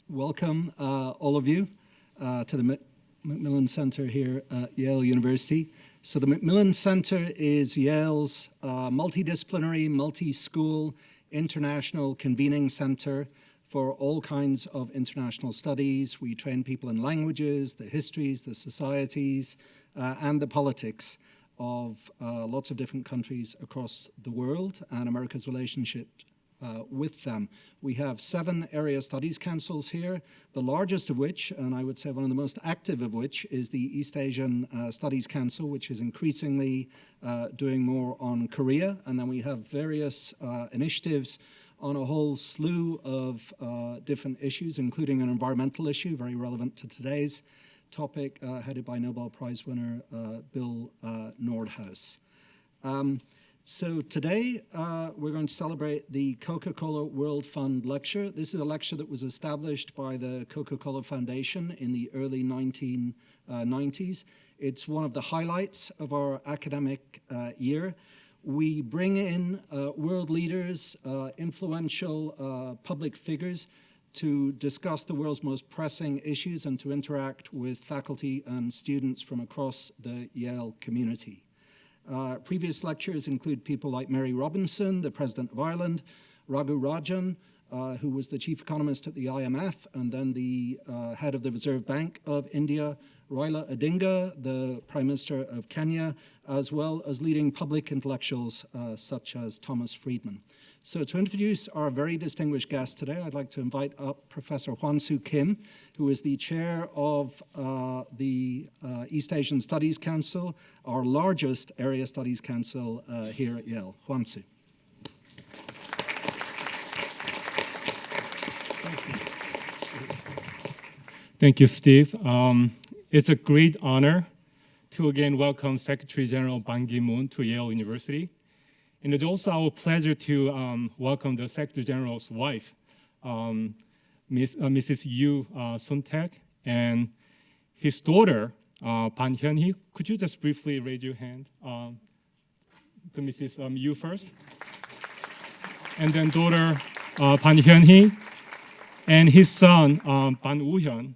welcome all of you to the Macmillan Center here at Yale University. So the Macmillan Center is Yale's multidisciplinary, multi-school, international convening center for all kinds of international studies. We train people in languages, the histories, the societies, and the politics of lots of different countries across the world and America's relationship with them. We have 7 area studies councils here, the largest of which, and I would say one of the most active of which, is the East Asian Studies Council, which is increasingly doing more on Korea. And then we have various initiatives on a whole slew of different issues, including an environmental issue, very relevant to today's topic, headed by Nobel Prize winner Bill Nordhaus. So today we're going to celebrate the Coca-Cola World Fund Lecture. This is a lecture that was established by the Coca-Cola Foundation in the early 1990s. It's one of the highlights of our academic year. We bring in world leaders, influential public figures to discuss the world's most pressing issues and to interact with faculty and students from across the Yale community. Previous lectures include people like Mary Robinson, the President of Ireland, Raghu Rajan, who was the chief economist at the IMF and then the head of the Reserve Bank of India, Raila Odinga, the Prime Minister of Kenya, as well as leading public intellectuals such as Thomas Friedman. So to introduce our very distinguished guest today, I'd like to invite up Professor Hwan-Soo Kim, who is the chair of the East Asian Studies Council, our largest area studies council here at Yale. Hwan-Soo. Thank you, Steve. It's a great honor to again welcome Secretary General Ban Ki-moon to Yale University. And it's also our pleasure to welcome the Secretary General's wife, Mrs. Yu Sun-taek, and his daughter, Ban Hyun-hee. Could you just briefly raise your hand to Mrs. Yu first? And then daughter Ban Hyun-hee, and his son, Ban Woo-hyun.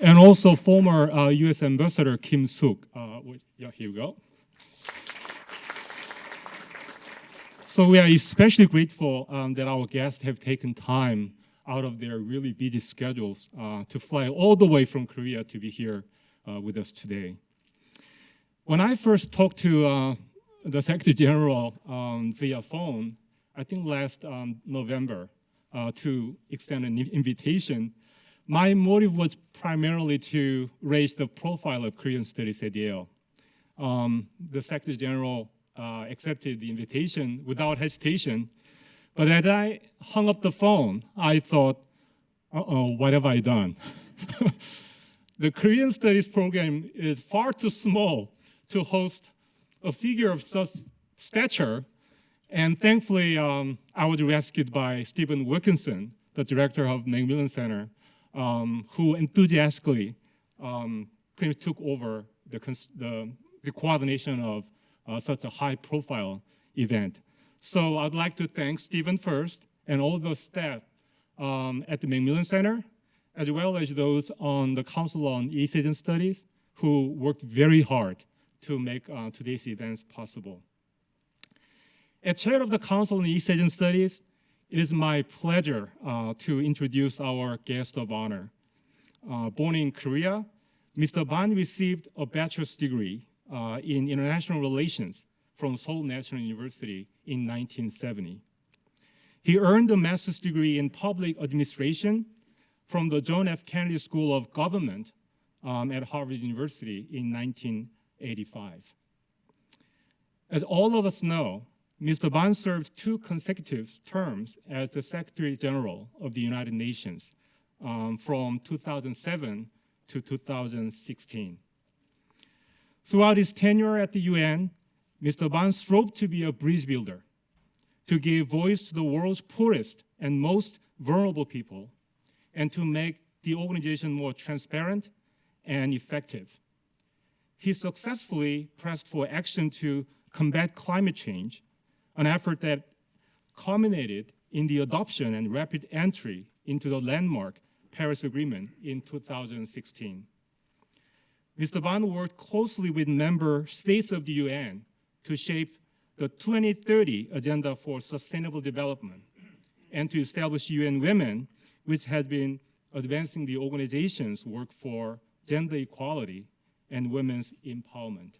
And also former U.S. Ambassador Kim Suk. Yeah, here we go. So we are especially grateful that our guests have taken time out of their really busy schedules to fly all the way from Korea to be here with us today. When I first talked to the Secretary General via phone, I think last November, to extend an invitation, my motive was primarily to raise the profile of Korean studies at Yale. The Secretary General accepted the invitation without hesitation, but as I hung up the phone, I thought, what have I done? The Korean studies program is far too small to host a figure of such stature, and thankfully, I was rescued by Stephen Wilkinson, the director of Macmillan Center, who enthusiastically pretty much took over the coordination of such a high-profile event. So I'd like to thank Stephen first and all the staff at the Macmillan Center, as well as those on the Council on East Asian Studies who worked very hard to make today's events possible. As chair of the Council on East Asian Studies, it is my pleasure to introduce our guest of honor. Born in Korea, Mr. Ban received a bachelor's degree in international relations from Seoul National University in 1970. He earned a master's degree in public administration from the John F. Kennedy School of Government at Harvard University in 1985. As all of us know, Mr. Ban served 2 consecutive terms as the Secretary General of the United Nations from 2007 to 2016. Throughout his tenure at the UN, Mr. Ban strove to be a bridge builder, to give voice to the world's poorest and most vulnerable people, and to make the organization more transparent and effective. He successfully pressed for action to combat climate change, an effort that culminated in the adoption and rapid entry into the landmark Paris Agreement in 2016. Mr. Ban worked closely with member states of the UN to shape the 2030 Agenda for Sustainable Development and to establish UN Women, which has been advancing the organization's work for gender equality and women's empowerment.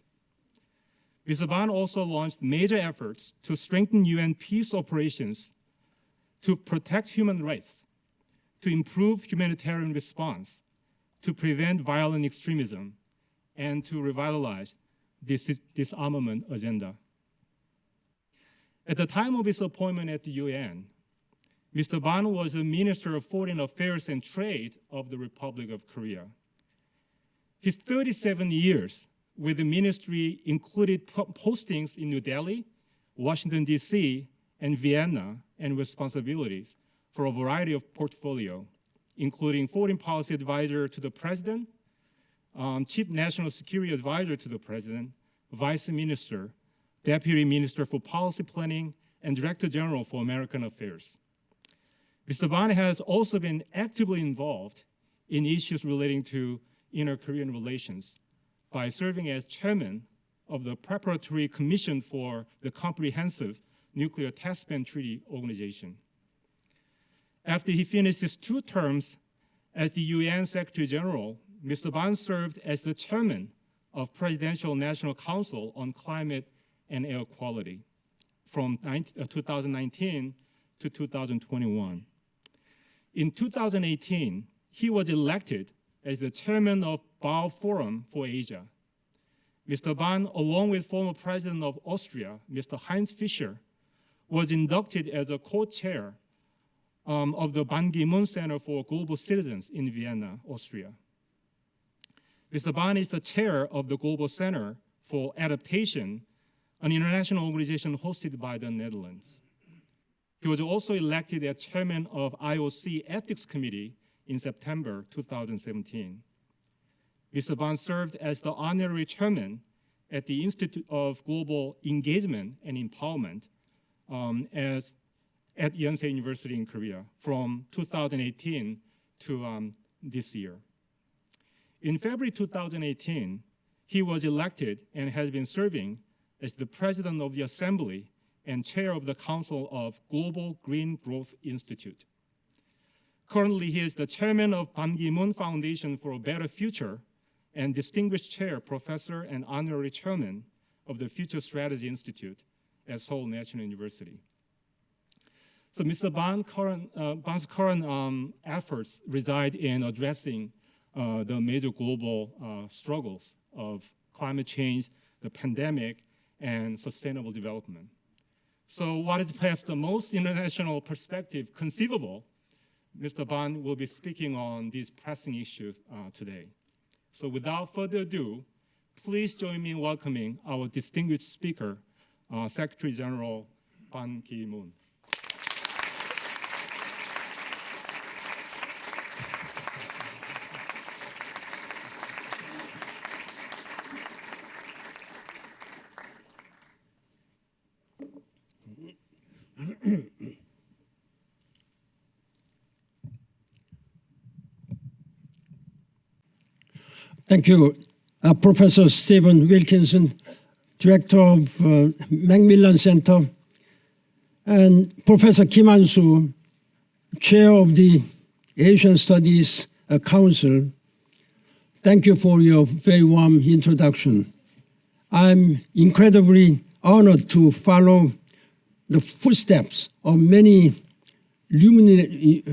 Mr. Ban also launched major efforts to strengthen UN peace operations to protect human rights, to improve humanitarian response, to prevent violent extremism, and to revitalize this disarmament agenda. At the time of his appointment at the UN, Mr. Ban was the Minister of Foreign Affairs and Trade of the Republic of Korea. His 37 years with the ministry included postings in New Delhi, Washington, D.C., and Vienna, and responsibilities for a variety of portfolio, including Foreign Policy Advisor to the President, Chief National Security Advisor to the President, Vice Minister, Deputy Minister for Policy Planning, and Director General for American Affairs. Mr. Ban has also been actively involved in issues relating to inter-Korean relations by serving as chairman of the Preparatory Commission for the Comprehensive Nuclear Test Ban Treaty Organization. After he finished his 2 terms as the UN Secretary General, Mr. Ban served as the chairman of Presidential National Council on Climate and Air Quality from 2019 to 2021. In 2018, he was elected as the chairman of Bao Forum for Asia. Mr. Ban, along with former President of Austria, Mr. Heinz Fischer, was inducted as a co-chair of the Ban Ki-moon Center for Global Citizens in Vienna, Austria. Mr. Ban is the chair of the Global Center for Adaptation, an international organization hosted by the Netherlands. He was also elected as chairman of IOC Ethics Committee in September 2017. Mr. Ban served as the honorary chairman at the Institute of Global Engagement and Empowerment at Yonsei University in Korea from 2018 to this year. In February 2018, he was elected and has been serving as the president of the Assembly and chair of the Council of Global Green Growth Institute. Currently, he is the chairman of Ban Ki-moon Foundation for a Better Future and distinguished chair, professor, and honorary chairman of the Future Strategy Institute at Seoul National University. So Mr. Ban's current efforts reside in addressing the major global struggles of climate change, the pandemic, and sustainable development. So what is perhaps the most international perspective conceivable, Mr. Ban will be speaking on these pressing issues today. So without further ado, please join me in welcoming our distinguished speaker, Secretary General Ban Ki-moon. Thank you, Professor Stephen Wilkinson, Director of Macmillan Center, and Professor Kim Han-soo, Chair of the Asian Studies Council. Thank you for your very warm introduction. I'm incredibly honored to follow the footsteps of many luminaries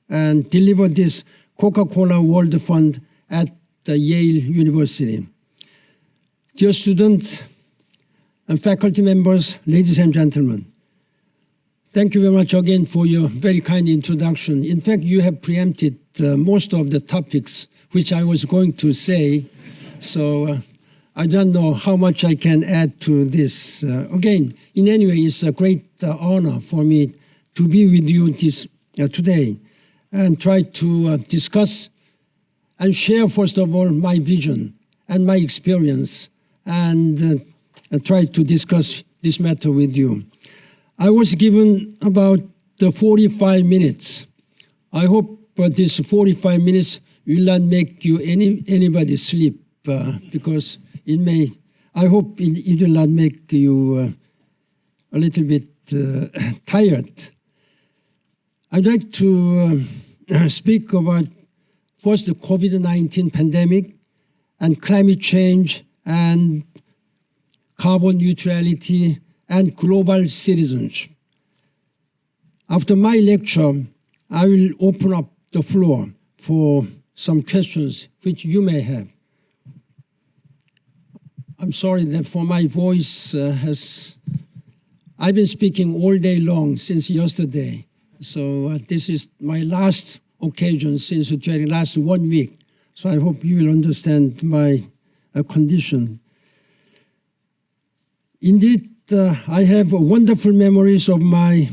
and deliver this Coca-Cola World Fund at the Yale University. Dear students and faculty members, ladies and gentlemen, thank you very much again for your very kind introduction. In fact, you have preempted most of the topics which I was going to say, so I don't know how much I can add to this. Again, in any way, it's a great honor for me to be with you today and try to discuss and share, first of all, my vision and my experience, and try to discuss this matter with you. I was given about 45 minutes. I hope this 45 minutes will not make you anybody sleep because it may. I hope it will not make you a little bit tired. I'd like to speak about first the COVID-19 pandemic and climate change and carbon neutrality and global citizenship. After my lecture, I will open up the floor for some questions which you may have. I'm sorry that for my voice I've been speaking all day long since yesterday. So this is my last occasion since the last 1 week. So I hope you will understand my condition. Indeed, I have wonderful memories of my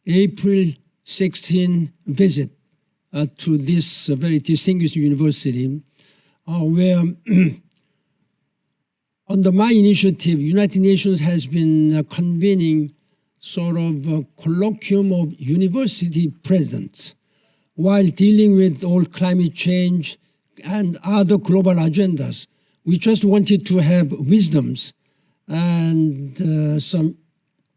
April 16 visit to this very distinguished university, where under my initiative, United Nations has been convening sort of a colloquium of university presidents while dealing with all climate change and other global agendas. We just wanted to have wisdoms and some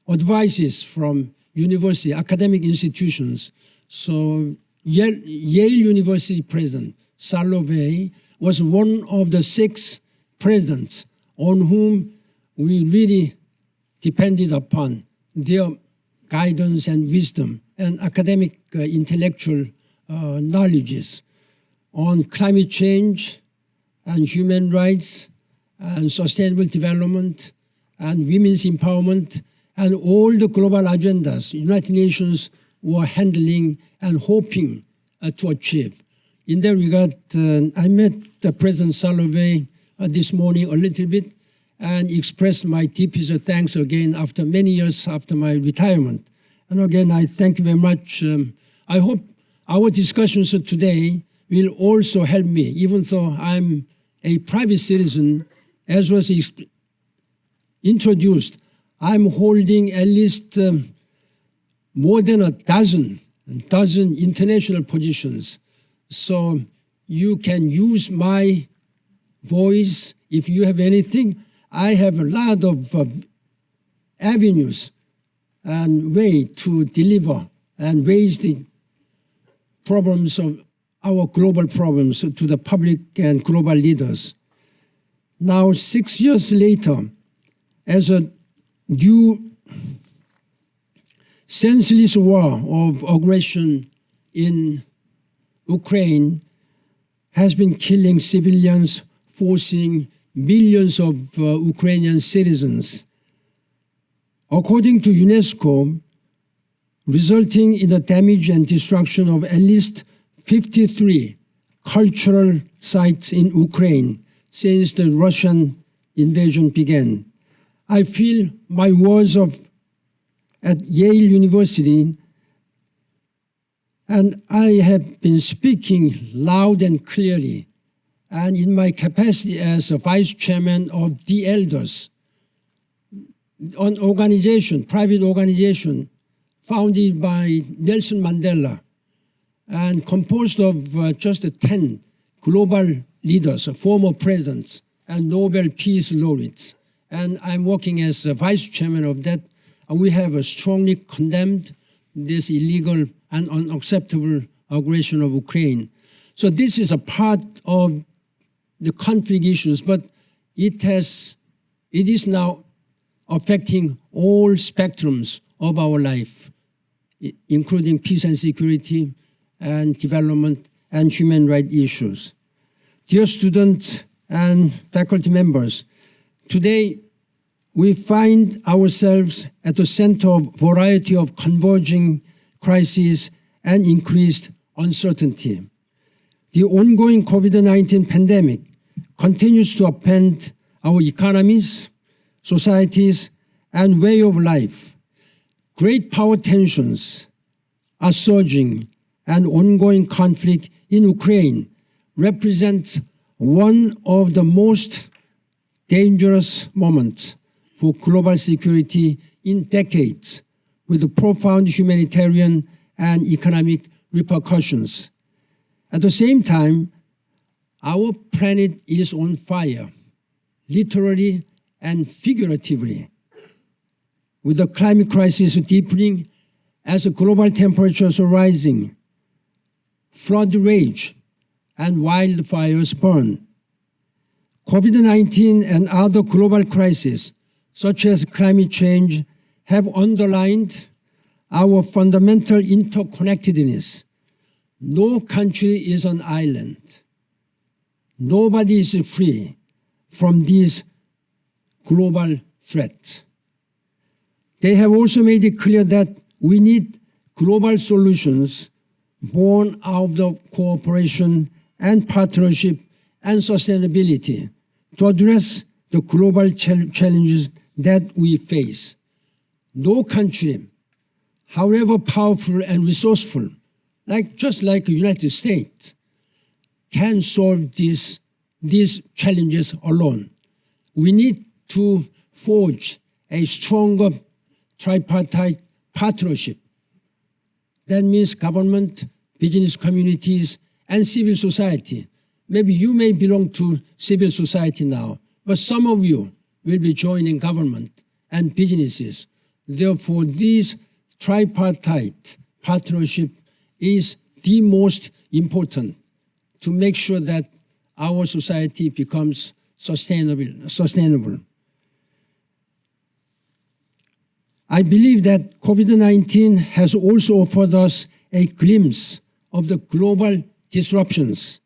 advices from university, academic institutions. So Yale University President Salovey was one of the 6 presidents on whom we really depended upon their guidance and wisdom and academic intellectual knowledges on climate change and human rights and sustainable development and women's empowerment and all the global agendas United Nations were handling and hoping to achieve. In that regard, I met President Salovey this morning a little bit and expressed my deepest thanks again after many years after my retirement. And again, I thank you very much. I hope our discussions today will also help me, even though I'm a private citizen, as was introduced. I'm holding at least more than a dozen international positions. So you can use my voice if you have anything. I have a lot of avenues and way to deliver and raise the problems of our global problems to the public and global leaders. Now, 6 years later, as a new senseless war of aggression in Ukraine has been killing civilians, forcing millions of Ukrainian citizens. According to UNESCO, resulting in the damage and destruction of at least 53 cultural sites in Ukraine since the Russian invasion began. I feel my words at Yale University, and I have been speaking loud and clearly, and in my capacity as a vice chairman of the Elders, an organization, private organization, founded by Nelson Mandela and composed of just 10 global leaders, former presidents, and Nobel Peace laureates. And I'm working as a vice chairman of that. We have strongly condemned this illegal and unacceptable aggression of Ukraine. So this is a part of the conflict issues, but it is now affecting all spectrums of our life, including peace and security and development and human rights issues. Dear students and faculty members, today we find ourselves at the center of a variety of converging crises and increased uncertainty. The ongoing COVID-19 pandemic continues to upend our economies, societies, and way of life. Great power tensions are surging, and ongoing conflict in Ukraine represents one of the most dangerous moments for global security in decades, with profound humanitarian and economic repercussions. At the same time, our planet is on fire, literally and figuratively, with the climate crisis deepening as global temperatures are rising, flood rage, and wildfires burn. COVID-19 and other global crises, such as climate change, have underlined our fundamental interconnectedness. No country is an island. Nobody is free from these global threats. They have also made it clear that we need global solutions born out of cooperation and partnership and sustainability to address the global challenges that we face. No country, however powerful and resourceful, just like the United States, can solve these challenges alone. We need to forge a stronger tripartite partnership. That means government, business communities, and civil society. Maybe you may belong to civil society now, but some of you will be joining government and businesses. Therefore, this tripartite partnership is the most important to make sure that our society becomes sustainable. I believe that COVID-19 has also offered us a glimpse of the global disruptions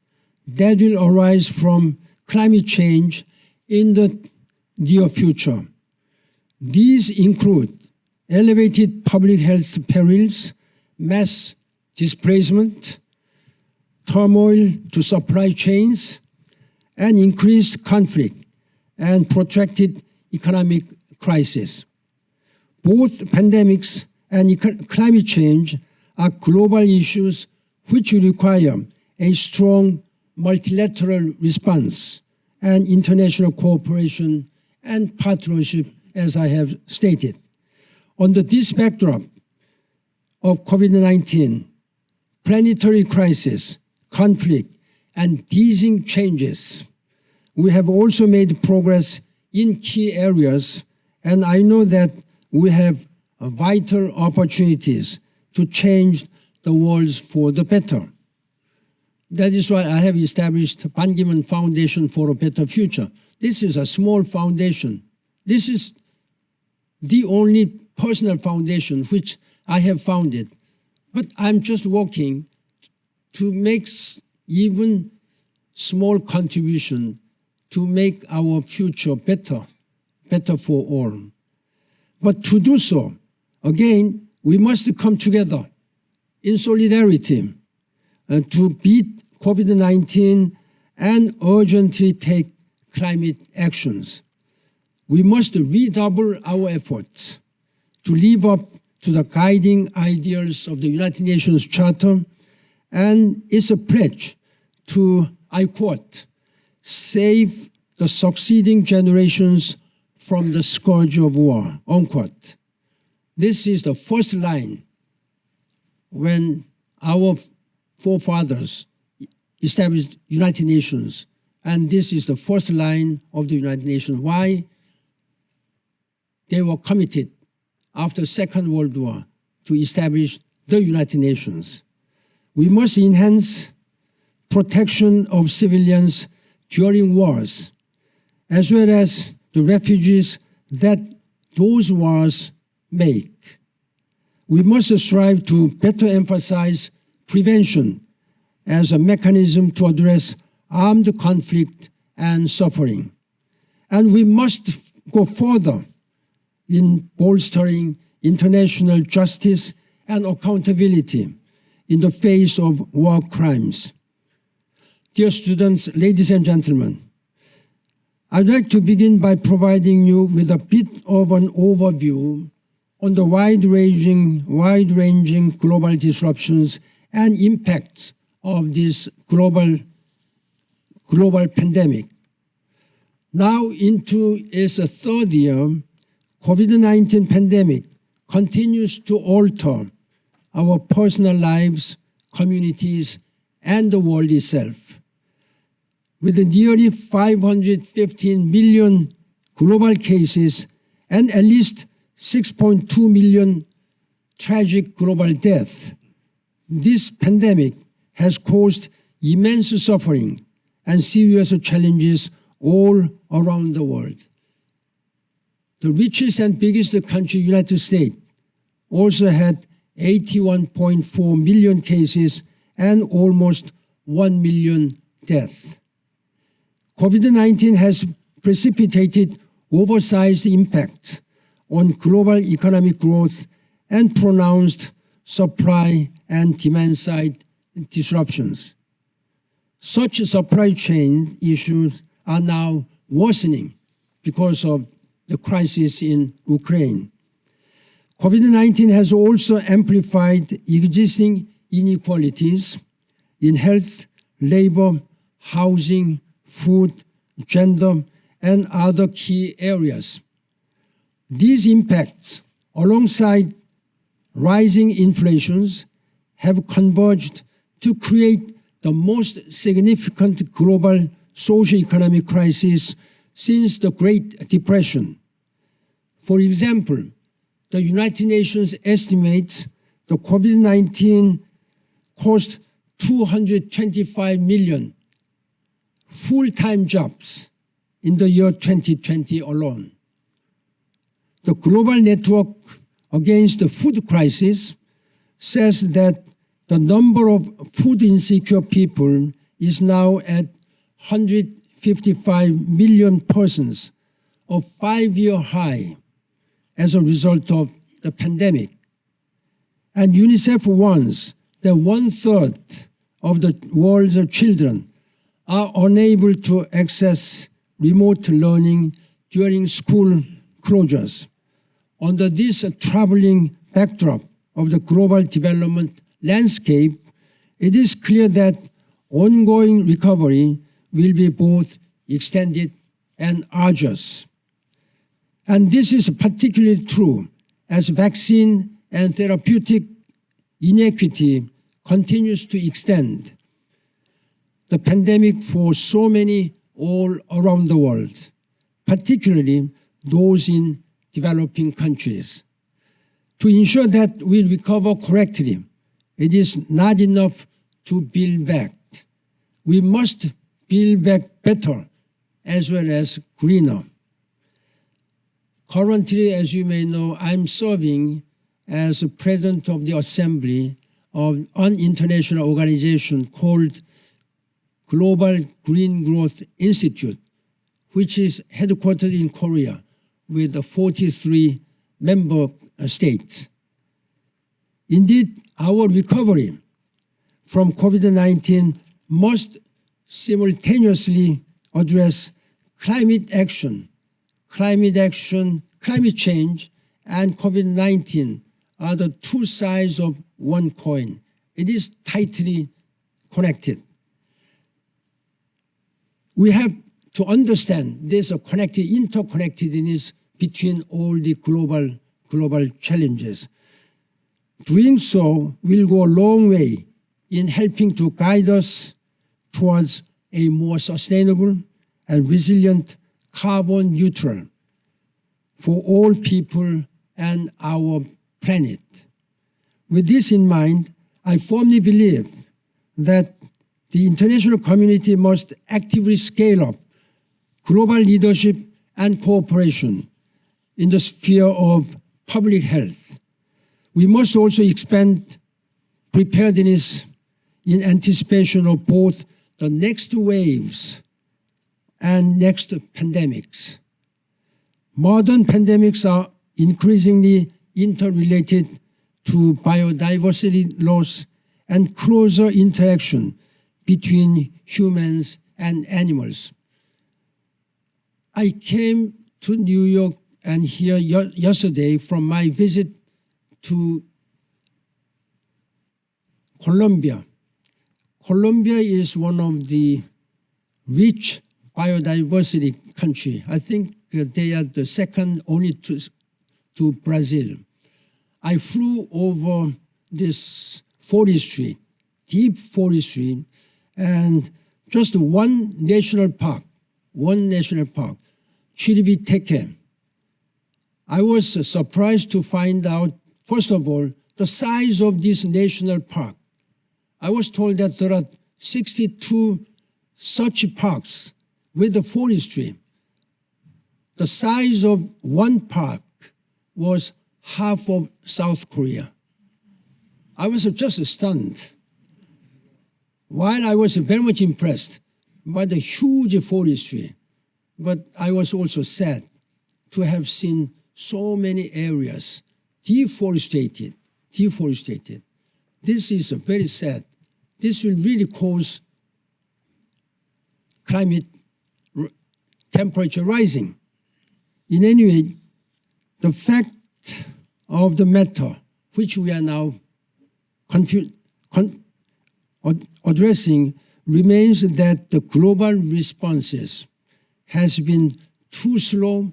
that will arise from climate change in the near future. These include elevated public health perils, mass displacement, turmoil to supply chains, and increased conflict and protracted economic crisis. Both pandemics and climate change are global issues which require a strong multilateral response and international cooperation and partnership, as I have stated. Under this backdrop of COVID-19, planetary crisis, conflict, and easing changes, we have also made progress in key areas, and I know that we have vital opportunities to change the world for the better. That is why I have established Ban Ki-moon Foundation for a Better Future. This is a small foundation. This is the only personal foundation which I have founded. But I'm just working to make even small contribution to make our future better for all. But to do so, again, we must come together in solidarity to beat COVID-19 and urgently take climate actions. We must redouble our efforts to live up to the guiding ideals of the United Nations Charter, and it's a pledge to, I quote, save the succeeding generations from the scourge of war, unquote. This is the first line when our forefathers established United Nations, and this is the first line of the United Nations. Why? They were committed after Second World War to establish the United Nations. We must enhance protection of civilians during wars, as well as the refugees that those wars make. We must strive to better emphasize prevention as a mechanism to address armed conflict and suffering. And we must go further in bolstering international justice and accountability in the face of war crimes. Dear students, ladies and gentlemen, I'd like to begin by providing you with a bit of an overview on the wide-ranging global disruptions and impacts of this global pandemic. Now into its third year, COVID-19 pandemic continues to alter our personal lives, communities, and the world itself. With nearly 515 million global cases and at least 6.2 million tragic global deaths, this pandemic has caused immense suffering and serious challenges all around the world. The richest and biggest country, United States, also had 81.4 million cases and almost 1 million deaths. COVID-19 has precipitated oversized impact on global economic growth and pronounced supply and demand-side disruptions. Such supply chain issues are now worsening because of the crisis in Ukraine. COVID-19 has also amplified existing inequalities in health, labor, housing, food, gender, and other key areas. These impacts, alongside rising inflations, have converged to create the most significant global socio-economic crisis since the Great Depression. For example, the United Nations estimates the COVID-19 cost 225 million full-time jobs in the year 2020 alone. The Global Network Against the Food Crisis says that the number of food insecure people is now at 155 million persons, a 5-year high as a result of the pandemic. And UNICEF warns that 1/3 of the world's children are unable to access remote learning during school closures. Under this troubling backdrop of the global development landscape, it is clear that ongoing recovery will be both extended and arduous. And this is particularly true as vaccine and therapeutic inequity continues to extend the pandemic for so many all around the world, particularly those in developing countries. To ensure that we recover correctly, it is not enough to build back. We must build back better as well as greener. Currently, as you may know, I'm serving as president of the assembly of an international organization called Global Green Growth Institute, which is headquartered in Korea with 43 member states. Indeed, our recovery from COVID-19 must simultaneously address climate change, and COVID-19 are the two sides of one coin. It is tightly connected. We have to understand this interconnectedness between all the global challenges. Doing so will go a long way in helping to guide us towards a more sustainable and resilient carbon neutral for all people and our planet. With this in mind, I firmly believe that the international community must actively scale up global leadership and cooperation in the sphere of public health. We must also expand preparedness in anticipation of both the next waves and next pandemics. Modern pandemics are increasingly interrelated to biodiversity loss and closer interaction between humans and animals. I came to New York and here yesterday from my visit to Colombia. Colombia is one of the rich biodiversity country. I think they are the second only to to Brazil. I flew over this forestry, deep forestry, and just one national park, Chiribiteque. I was surprised to find out, first of all, the size of this national park. I was told that there are 62 such parks with the forestry. The size of one park was half of South Korea. I was just stunned. While I was very much impressed by the huge forestry, but I was also sad to have seen so many areas deforested. This is very sad. This will really cause climate temperature rising. In any way, the fact of the matter which we are now addressing remains that the global responses has been too slow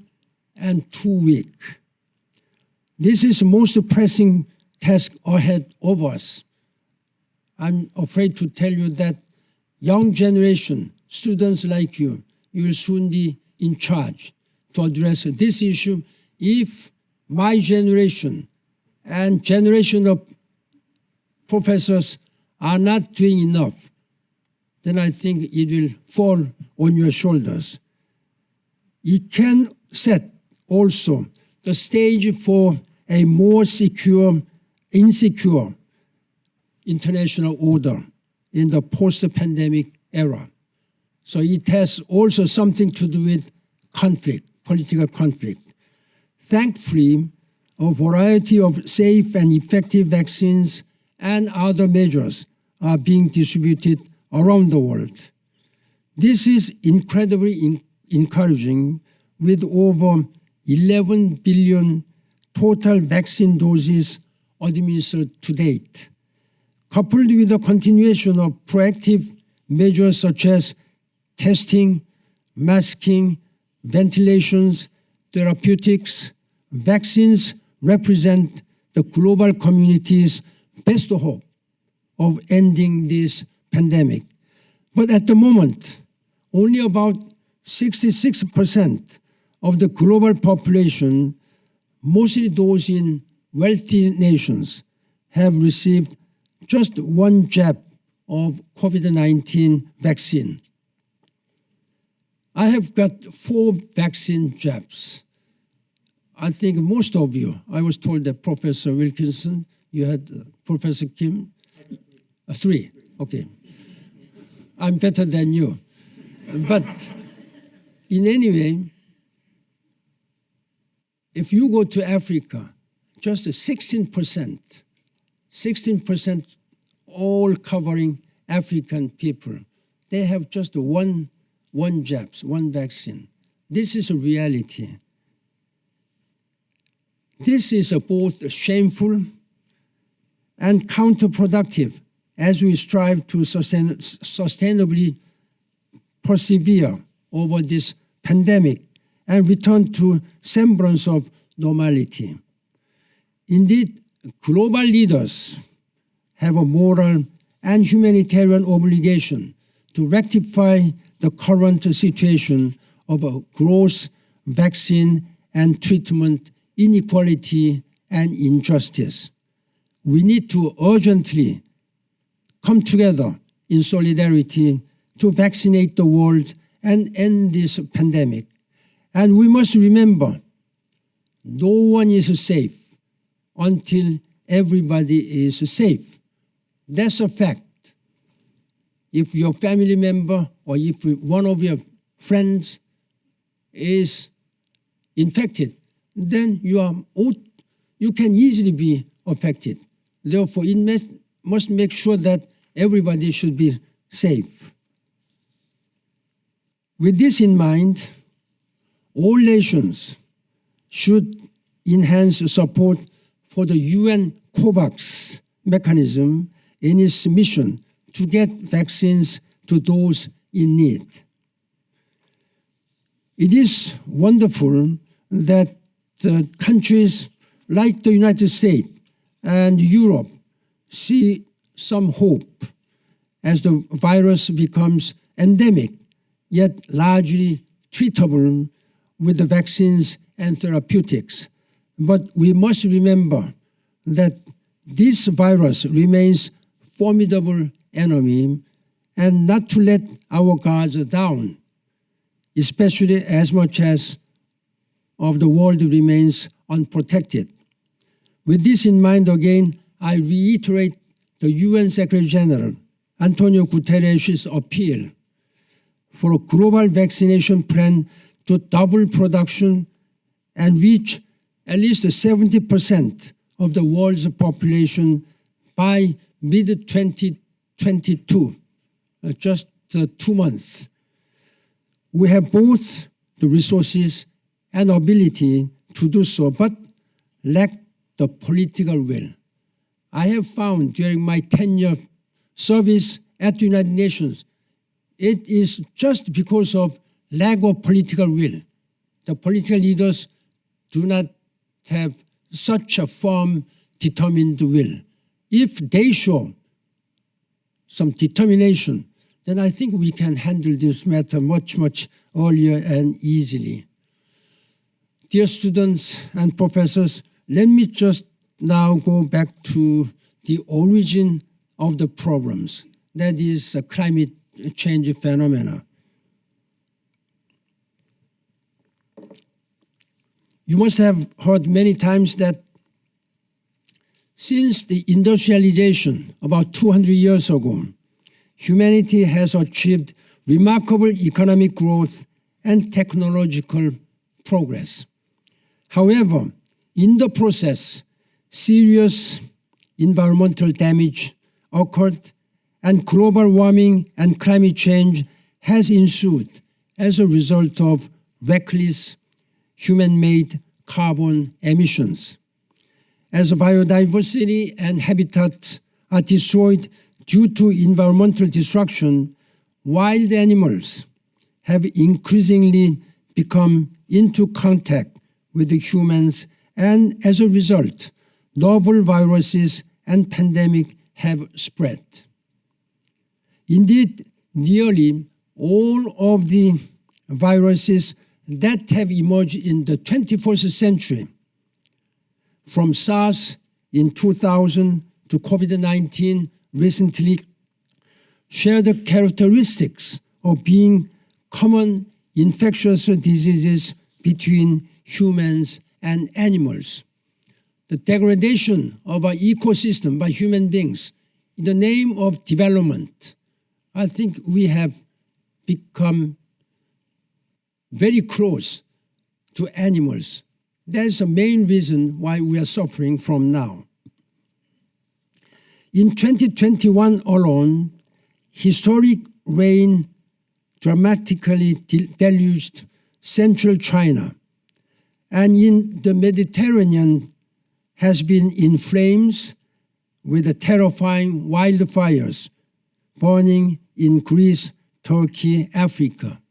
and too weak. This is the most pressing task ahead of us. I'm afraid to tell you that young generation, students like you will soon be in charge to address this issue if my generation and generation of professors are not doing enough, then I think it will fall on your shoulders. It can set also the stage for a more insecure international order in the post-pandemic era. So it has also something to do with conflict, political conflict. Thankfully, a variety of safe and effective vaccines and other measures are being distributed around the world. This is incredibly encouraging, with over 11 billion total vaccine doses administered to date. Coupled with the continuation of proactive measures such as testing, masking, ventilations, therapeutics, vaccines represent the global community's best hope of ending this pandemic. But at the moment, only about 66% of the global population, mostly those in wealthy nations, have received just one jab of COVID-19 vaccine. I have got 4 vaccine jabs. I think most of you, I was told that Professor Wilkinson, you had Professor Kim, 3, okay. I'm better than you. But in any way, if you go to Africa, just 16% all covering African people, they have just one jabs, one vaccine. This is a reality. This is both shameful and counterproductive as we strive to sustainably persevere over this pandemic and return to semblance of normality. Indeed, global leaders have a moral and humanitarian obligation to rectify the current situation of a gross vaccine and treatment inequality and injustice. We need to urgently come together in solidarity to vaccinate the world and end this pandemic. And we must remember, no one is safe until everybody is safe. That's a fact. If your family member or if one of your friends is infected, then you can easily be affected. Therefore, it must make sure that everybody should be safe. With this in mind, all nations should enhance support for the UN COVAX mechanism in its mission to get vaccines to those in need. It is wonderful that the countries like the United States and Europe, see some hope as the virus becomes endemic, yet largely treatable with the vaccines and therapeutics. But we must remember that this virus remains formidable enemy and not to let our guards down, especially as much as of the world remains unprotected. With this in mind again, I reiterate the UN Secretary General Antonio Guterres' appeal for a global vaccination plan to double production and reach at least 70% of the world's population by mid-2022, just 2 months. We have both the resources and ability to do so, but lack the political will. I have found during my 10-year service at the United Nations, it is just because of lack of political will. The political leaders do not have such a firm, determined will. If they show some determination, then I think we can handle this matter much, much earlier and easily. Dear students and professors, let me just now go back to the origin of the problems, that is climate change phenomena. You must have heard many times that since the industrialization about 200 years ago, humanity has achieved remarkable economic growth and technological progress. However, in the process, serious environmental damage occurred and global warming and climate change has ensued as a result of reckless human-made carbon emissions. As biodiversity and habitats are destroyed due to environmental destruction, wild animals have increasingly become into contact with the humans, and as a result, novel viruses and pandemics have spread. Indeed, nearly all of the viruses that have emerged in the 21st century, from SARS in 2000 to COVID-19 recently, share the characteristics of being common infectious diseases between humans and animals. The degradation of our ecosystem by human beings in the name of development. I think we have become very close to animals. That's the main reason why we are suffering from now. In 2021 alone, historic rain dramatically deluged central China, and in the Mediterranean has been in flames with the terrifying wildfires burning in Greece, Turkey, Africa.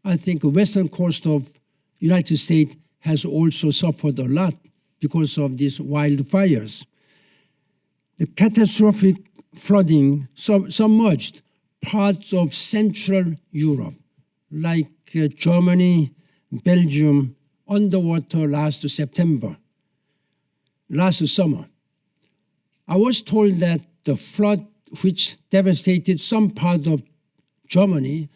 I think the western coast of United States has also suffered a lot because of these wildfires. The catastrophic flooding submerged parts of Central Europe, like Germany, Belgium, underwater last summer. I was told that the flood which devastated some part of Germany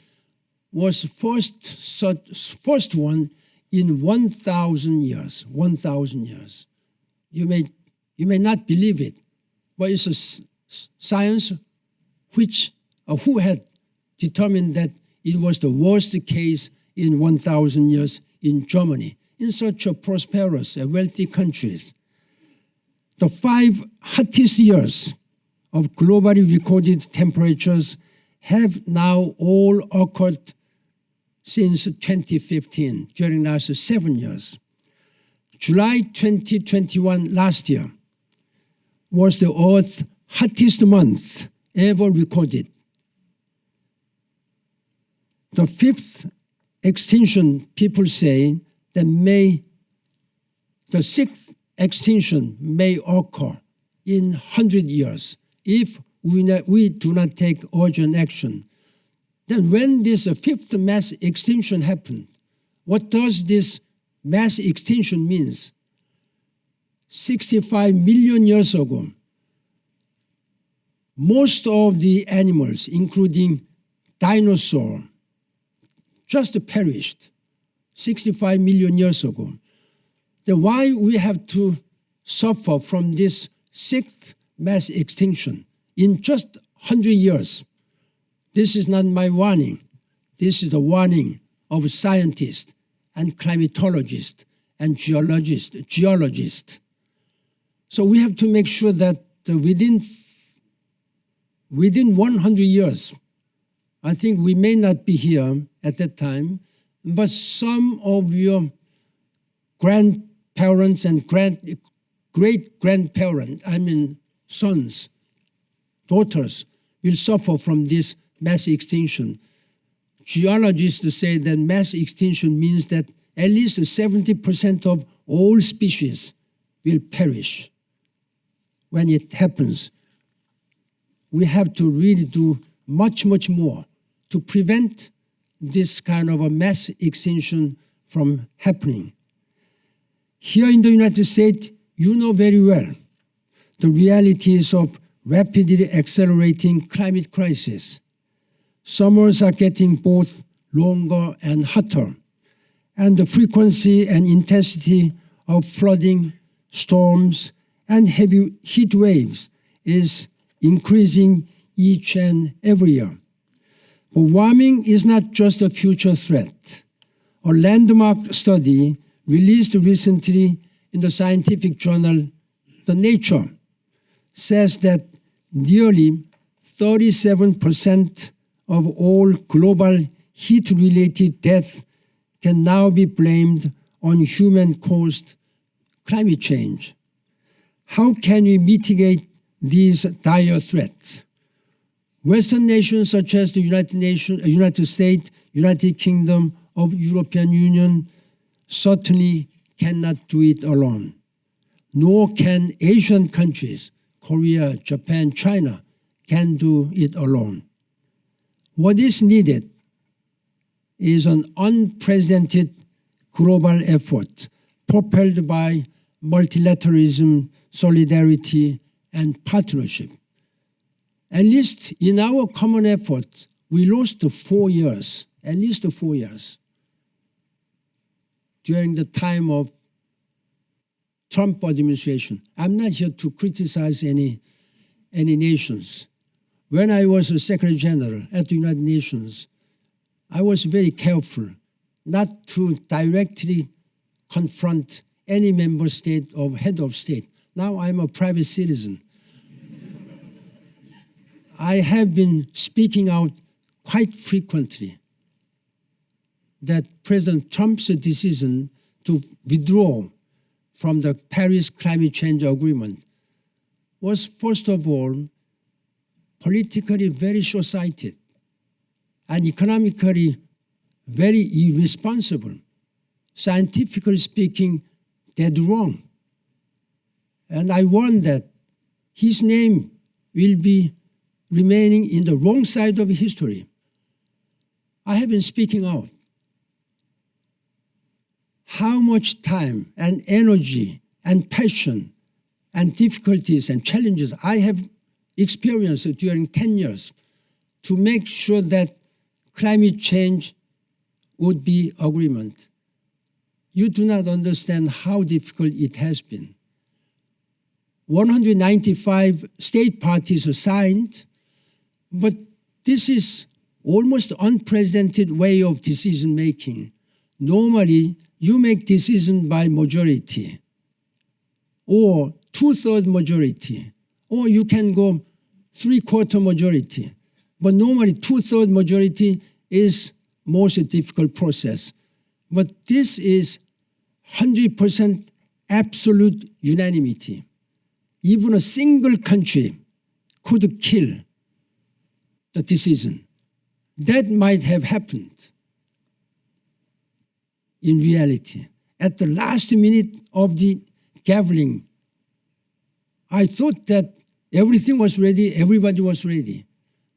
was first one in 1,000 years. 1,000 years. You may not believe it, but it's a science who had determined that it was the worst case in 1,000 years in Germany, in such a prosperous and wealthy countries. The 5 hottest years of globally recorded temperatures have now all occurred since 2015, during the last 7 years. July 2021, last year, was the Earth's hottest month ever recorded. The 5th extinction, people say, that the 6th extinction may occur in 100 years if we do not take urgent action. Then when this fifth mass extinction happened, what does this mass extinction mean? 65 million years ago, most of the animals, including dinosaurs, just perished 65 million years ago. Then why we have to suffer from this sixth mass extinction in just 100 years? This is not my warning. This is the warning of scientists and climatologists and geologists. So we have to make sure that within 100 years, I think we may not be here at that time, but some of your grandparents and great-grandparents, I mean sons, daughters, will suffer from this mass extinction. Geologists say that mass extinction means that at least 70% of all species will perish. When it happens, we have to really do much, much more to prevent this kind of a mass extinction from happening. Here in the United States, you know very well the realities of rapidly accelerating climate crisis. Summers are getting both longer and hotter, and the frequency and intensity of flooding, storms, and heavy heat waves is increasing each and every year. But warming is not just a future threat. A landmark study released recently in the scientific journal, The Nature, says that nearly 37% of all global heat-related deaths can now be blamed on human-caused climate change. How can we mitigate these dire threats? Western nations such as the United States, United Kingdom of European Union certainly cannot do it alone. Nor can Asian countries, Korea, Japan, China, can do it alone. What is needed is an unprecedented global effort propelled by multilateralism, solidarity, and partnership. At least in our common effort, we lost 4 years, at least 4 years, during the time of Trump administration. I'm not here to criticize any nations. When I was a Secretary General at the United Nations, I was very careful not to directly confront any member state or head of state. Now I'm a private citizen. I have been speaking out quite frequently that President Trump's decision to withdraw from the Paris Climate Change Agreement was, first of all, politically very short-sighted and economically very irresponsible. Scientifically speaking, dead wrong. And I warn that his name will be remaining in the wrong side of history. I have been speaking out. How much time and energy and passion and difficulties and challenges I have experienced during 10 years to make sure that climate change would be agreement. You do not understand how difficult it has been. 195 state parties signed, but this is almost unprecedented way of decision making. Normally, you make decision by majority or 2/3 majority, or you can go 3/4 majority. But normally 2/3 majority is most difficult process. But this is 100% absolute unanimity. Even a single country could kill the decision. That might have happened in reality. At the last minute of the gathering, I thought that everything was ready, everybody was ready.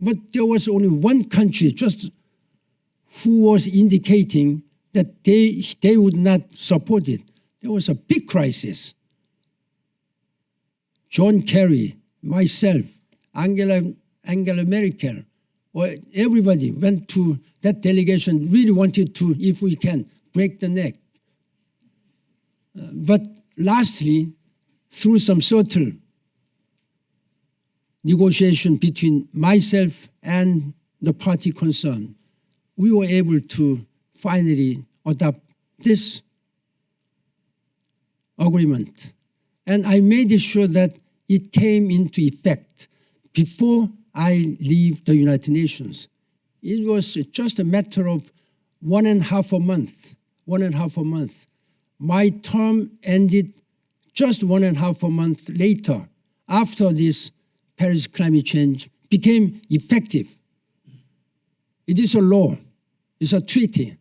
But there was only one country just who was indicating that they would not support it. There was a big crisis. John Kerry, myself, Angela Merkel, or everybody went to that delegation, really wanted to, if we can, break the neck. But lastly, through some subtle negotiation between myself and the party concerned, we were able to finally adopt this agreement. And I made sure that it came into effect before I leave the United Nations. It was just a matter of 1.5 months. My term ended just 1.5 months later, after this Paris climate change became effective. It is a law, it's a treaty.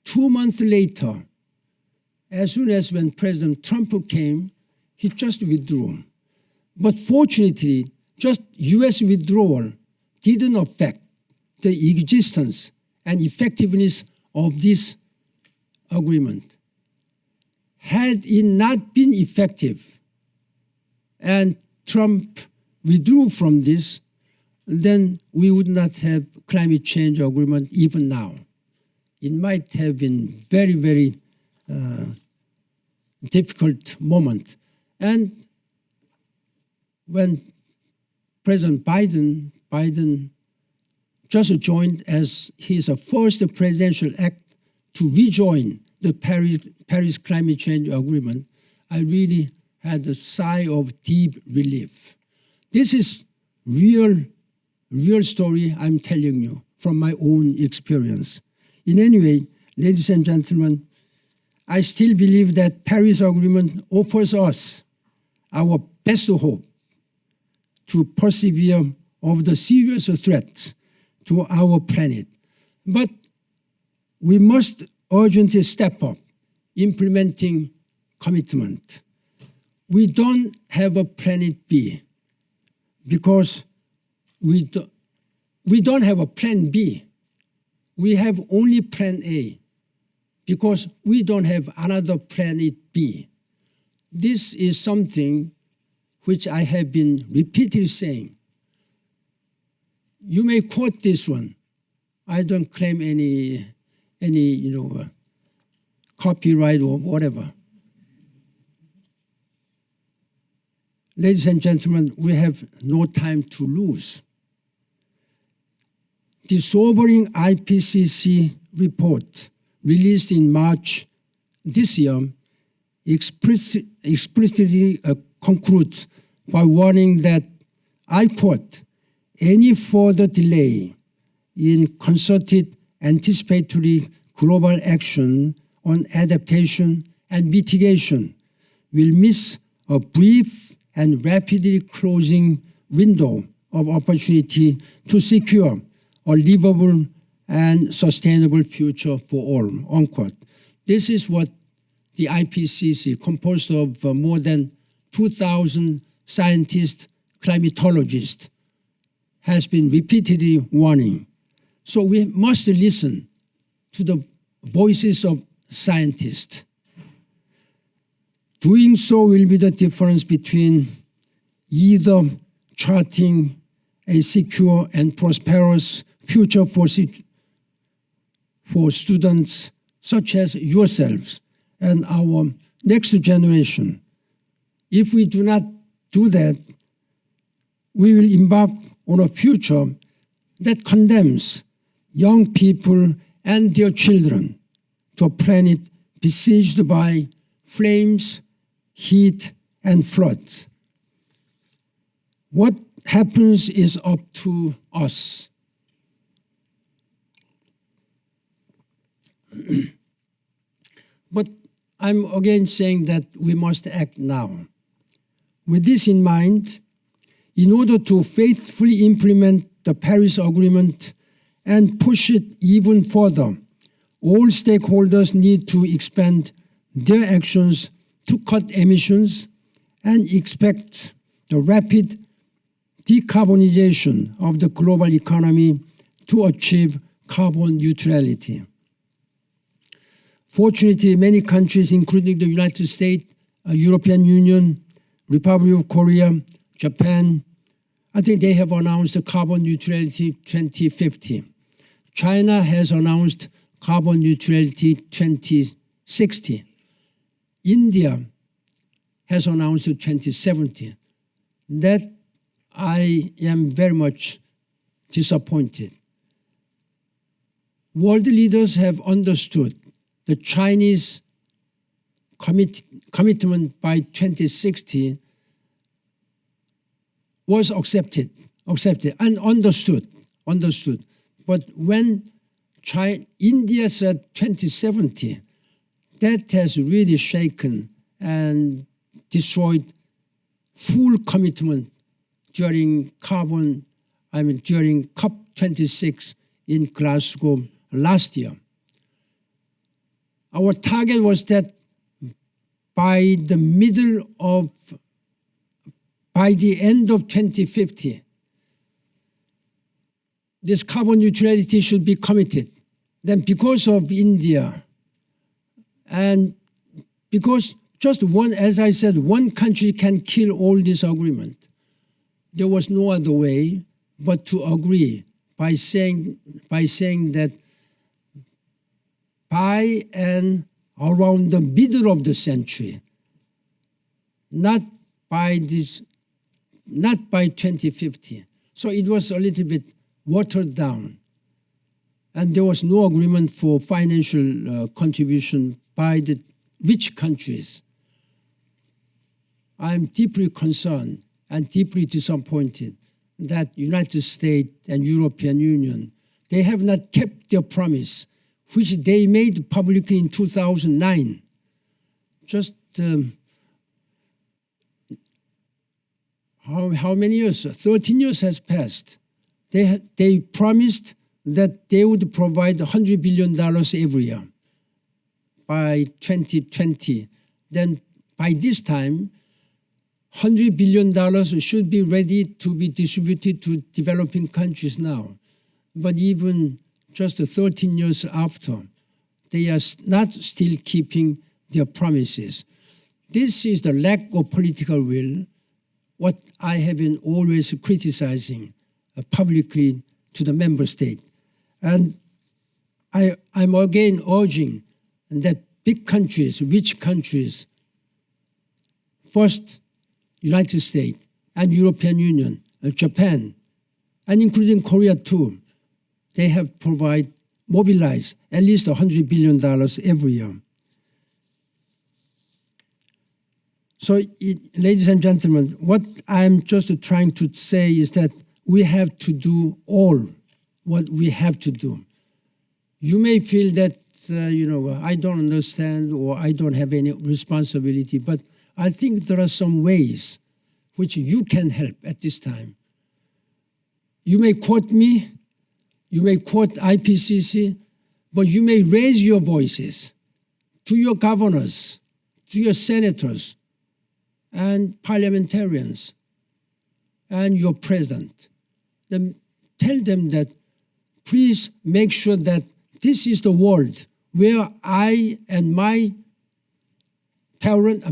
2 months later, as soon as when President Trump came, he just withdrew. But fortunately, just US withdrawal didn't affect the existence and effectiveness of this agreement. Had it not been effective and Trump withdrew from this, then we would not have climate change agreement even now. It might have been very, very difficult moment. And when President Biden just joined as his first presidential act to rejoin the Paris climate change agreement, I really had a sigh of deep relief. This is real story I'm telling you from my own experience. In any way, ladies and gentlemen, I still believe that Paris Agreement offers us our best hope to persevere over the serious threats to our planet. But we must urgently step up implementing commitment. We don't have a planet B because we don't have a plan B. We have only plan A because we don't have another planet B. This is something which I have been repeatedly saying. You may quote this one. I don't claim any copyright or whatever. Ladies and gentlemen, we have no time to lose. The sobering IPCC report released in March this year explicitly concludes by warning that, I quote, any further delay in concerted anticipatory global action on adaptation and mitigation will miss a brief and rapidly closing window of opportunity to secure a livable and sustainable future for all, unquote. This is what the IPCC, composed of more than 2,000 scientists, climatologists, has been repeatedly warning. So we must listen to the voices of scientists. Doing so will be the difference between either charting a secure and prosperous future for students such as yourselves and our next generation. If we do not do that, we will embark on a future that condemns young people and their children to a planet besieged by flames, heat, and floods. What happens is up to us. But I'm again saying that we must act now. With this in mind, in order to faithfully implement the Paris Agreement and push it even further, all stakeholders need to expand their actions to cut emissions and expect the rapid decarbonization of the global economy to achieve carbon neutrality. Fortunately, many countries, including the United States, European Union, Republic of Korea, Japan, I think they have announced the carbon neutrality 2050. China has announced carbon neutrality 2060. India has announced 2070. That I am very much disappointed. World leaders have understood the Chinese commitment by 2060 was accepted and understood. But when India said 2070, that has really shaken and destroyed full commitment during COP26 in Glasgow last year. Our target was that by the end of 2050, this carbon neutrality should be committed. Then because of India, and because just one, as I said, one country can kill all this agreement, there was no other way but to agree by saying that by and around the middle of the century, not by 2050. So it was a little bit watered down. And there was no agreement for financial contribution by the rich countries. I'm deeply concerned and deeply disappointed that United States and European Union, they have not kept their promise, which they made publicly in 2009. Just how many years? 13 years has passed. They promised that they would provide $100 billion every year by 2020. Then by this time, $100 billion should be ready to be distributed to developing countries now. But even just 13 years after, they are not still keeping their promises. This is the lack of political will, what I have been always criticizing publicly to the member state. And I'm again urging that big countries, rich countries, first United States and European Union, Japan, and including Korea too, they have mobilized at least $100 billion every year. So, ladies and gentlemen, what I'm just trying to say is that we have to do all what we have to do. You may feel that, I don't understand or I don't have any responsibility, but I think there are some ways which you can help at this time. You may quote me, you may quote IPCC, but you may raise your voices to your governors, to your senators, and parliamentarians, and your president. Then tell them that please make sure that this is the world where I and my parents,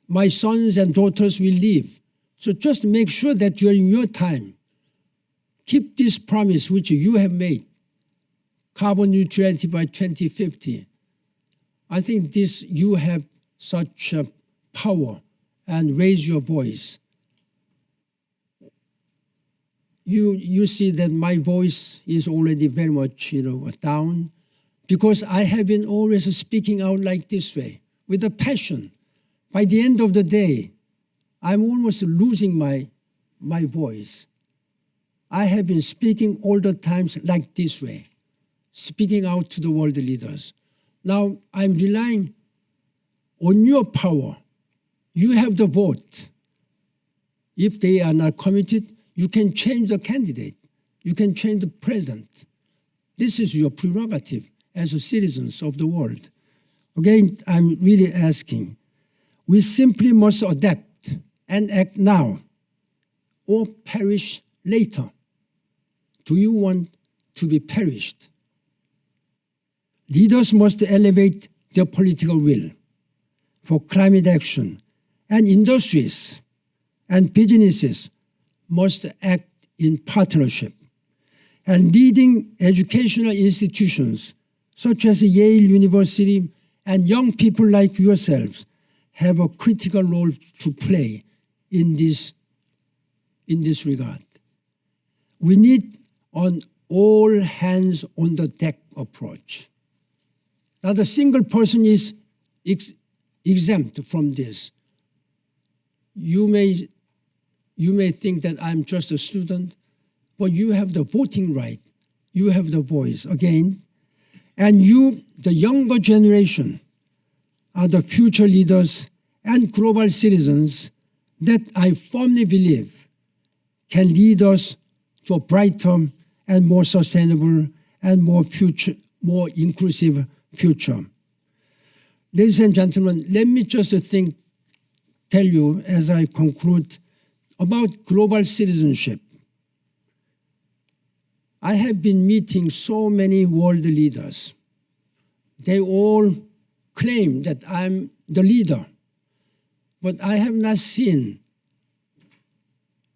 my sons and daughters will live. So just make sure that during your time, keep this promise which you have made, carbon neutrality by 2050. I think this, you have such power and raise your voice. You see that my voice is already very much down, because I have been always speaking out like this way, with a passion. By the end of the day, I'm almost losing my voice. I have been speaking all the times like this way, speaking out to the world leaders. Now I'm relying on your power. You have the vote. If they are not committed, you can change the candidate. You can change the president. This is your prerogative as citizens of the world. Again, I'm really asking. We simply must adapt and act now or perish later. Do you want to be perished? Leaders must elevate their political will for climate action, and industries and businesses must act in partnership. And leading educational institutions such as Yale University and young people like yourselves have a critical role to play in this regard. We need an all hands on the deck approach. Not a single person is exempt from this. You may think that I'm just a student, but you have the voting right. You have the voice again. And you, the younger generation, are the future leaders and global citizens that I firmly believe can lead us to a brighter and more sustainable and more inclusive future. Ladies and gentlemen, let me just tell you as I conclude about global citizenship. I have been meeting so many world leaders. They all claim that I'm the leader, but I have not seen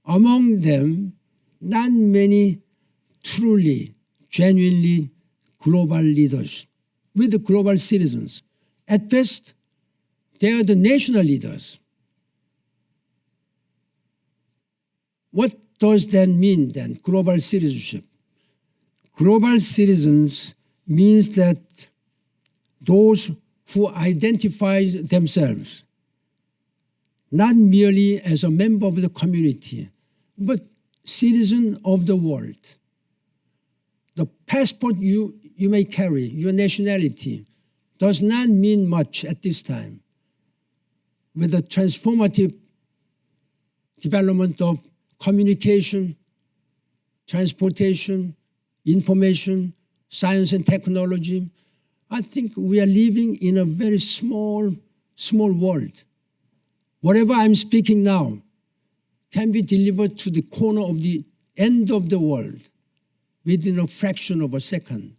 among them not many truly, genuinely global leaders with the global citizens. At best, they are the national leaders. What does that mean then, global citizenship? Global citizens means that those who identify themselves not merely as a member of the community, but citizen of the world. The passport you may carry, your nationality, does not mean much at this time. With the transformative development of communication, transportation, information, science and technology, I think we are living in a very small world. Whatever I'm speaking now can be delivered to the corner of the end of the world within a fraction of a second.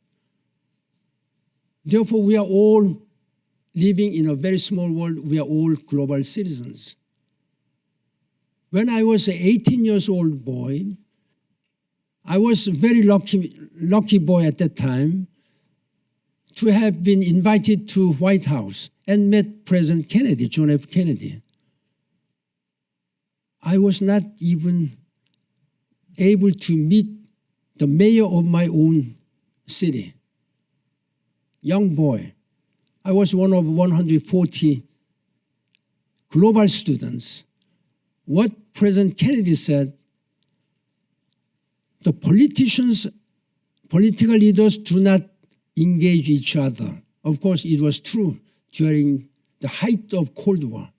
Therefore, we are all living in a very small world. We are all global citizens. When I was an 18 years old boy, I was a very lucky boy at that time to have been invited to White House and met President Kennedy, John F. Kennedy. I was not even able to meet the mayor of my own city. Young boy. I was one of 140 global students. What President Kennedy said, the political leaders do not engage each other. Of course, it was true during the height of Cold War.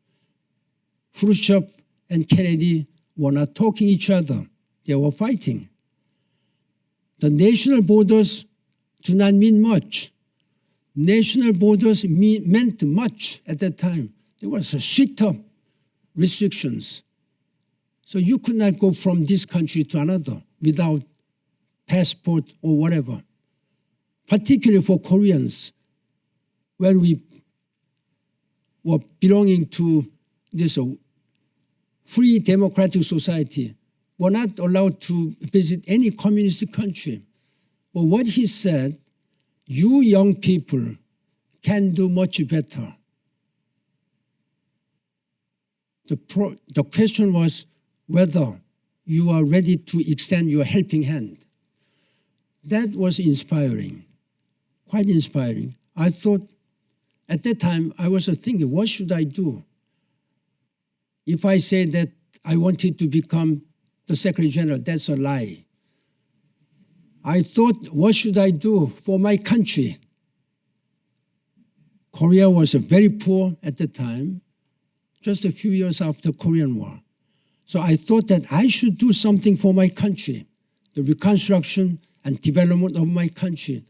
Khrushchev and Kennedy were not talking each other. They were fighting. The national borders do not mean much. National borders meant much at that time. There was a stricter restrictions. So you could not go from this country to another without passport or whatever. Particularly for Koreans, when we were belonging to this free democratic society, were not allowed to visit any communist country. But what he said, you young people can do much better. The question was whether you are ready to extend your helping hand. That was inspiring, quite inspiring. I thought, at that time, I was thinking, what should I do? If I say that I wanted to become the Secretary General, that's a lie. I thought, what should I do for my country? Korea was very poor at the time, just a few years after the Korean War. So I thought that I should do something for my country, the reconstruction and development of my country.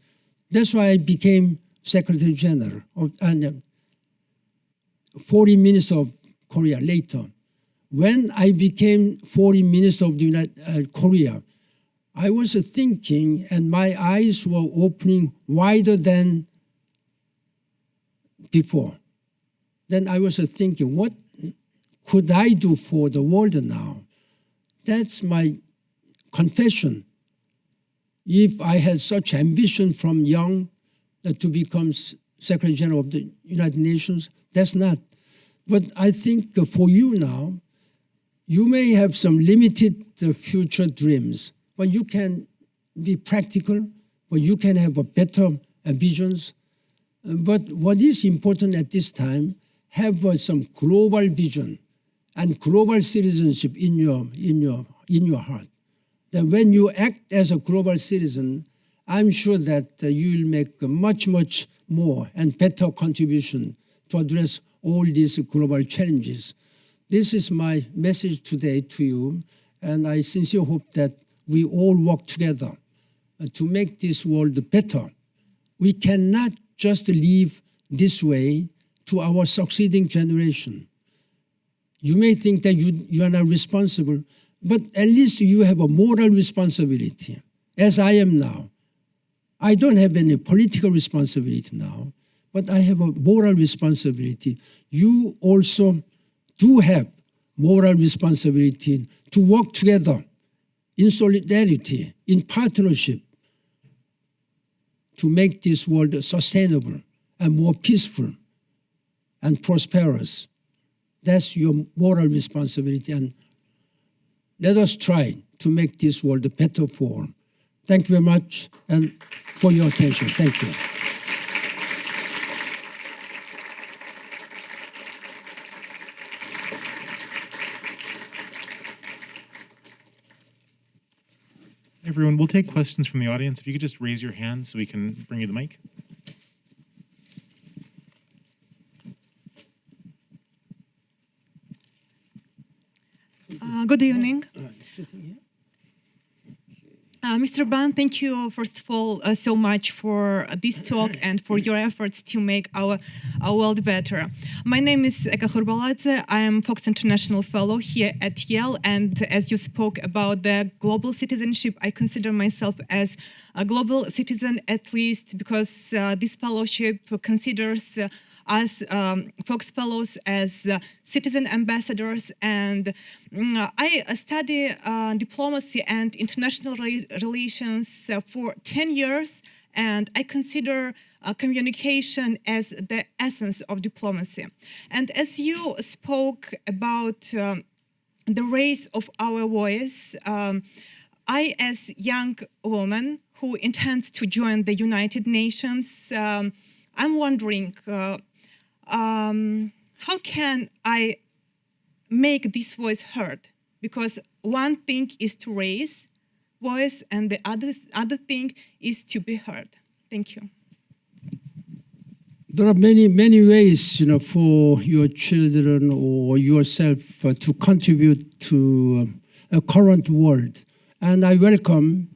That's why I became Secretary General and Foreign Minister of Korea later. When I became foreign minister of the Korea, I was thinking, and my eyes were opening wider than before. Then I was thinking, what could I do for the world now? That's my confession. If I had such ambition from young to become Secretary General of the United Nations, that's not. But I think for you now, you may have some limited future dreams, but you can be practical, but you can have a better visions. But what is important at this time, have some global vision and global citizenship in your heart. That when you act as a global citizen, I'm sure that you will make a much more and better contribution to address all these global challenges. This is my message today to you, and I sincerely hope that we all work together to make this world better. We cannot just live this way to our succeeding generation. You may think that you are not responsible, but at least you have a moral responsibility, as I am now. I don't have any political responsibility now, but I have a moral responsibility. You also do have moral responsibility to work together in solidarity, in partnership, to make this world sustainable and more peaceful and prosperous. That's your moral responsibility, and let us try to make this world a better for all. Thank you very much and for your attention. Thank you. Everyone, we'll take questions from the audience. If you could just raise your hand so we can bring you the mic. Good evening. Mr. Ban, thank you, first of all, so much for this talk and for your efforts to make our world better. My name is Eka Khurbaladze. I am Fox International Fellow here at Yale, and as you spoke about the global citizenship, I consider myself as a global citizen, at least because this fellowship considers us Fox Fellows as citizen ambassadors, and I study diplomacy and international relations for 10 years, and I consider communication as the essence of diplomacy. And as you spoke about the raise of our voice, I, as young woman who intends to join the United Nations, I'm wondering, how can I make this voice heard? Because one thing is to raise voice, and the other thing is to be heard. Thank you. There are many ways, for your children or yourself to contribute to a current world, and I welcome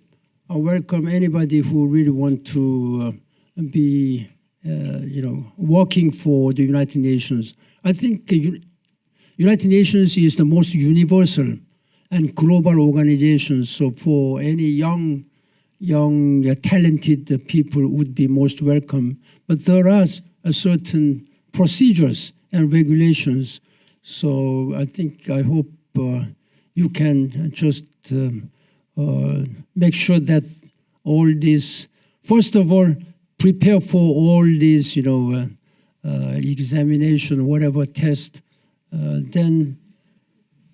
anybody who really want to be, working for the United Nations. I think United Nations is the most universal and global organization. So for any young, talented people would be most welcome. But there are certain procedures and regulations. So I hope you can just make sure that all this, first of all, prepare for all these, examination, whatever test. Then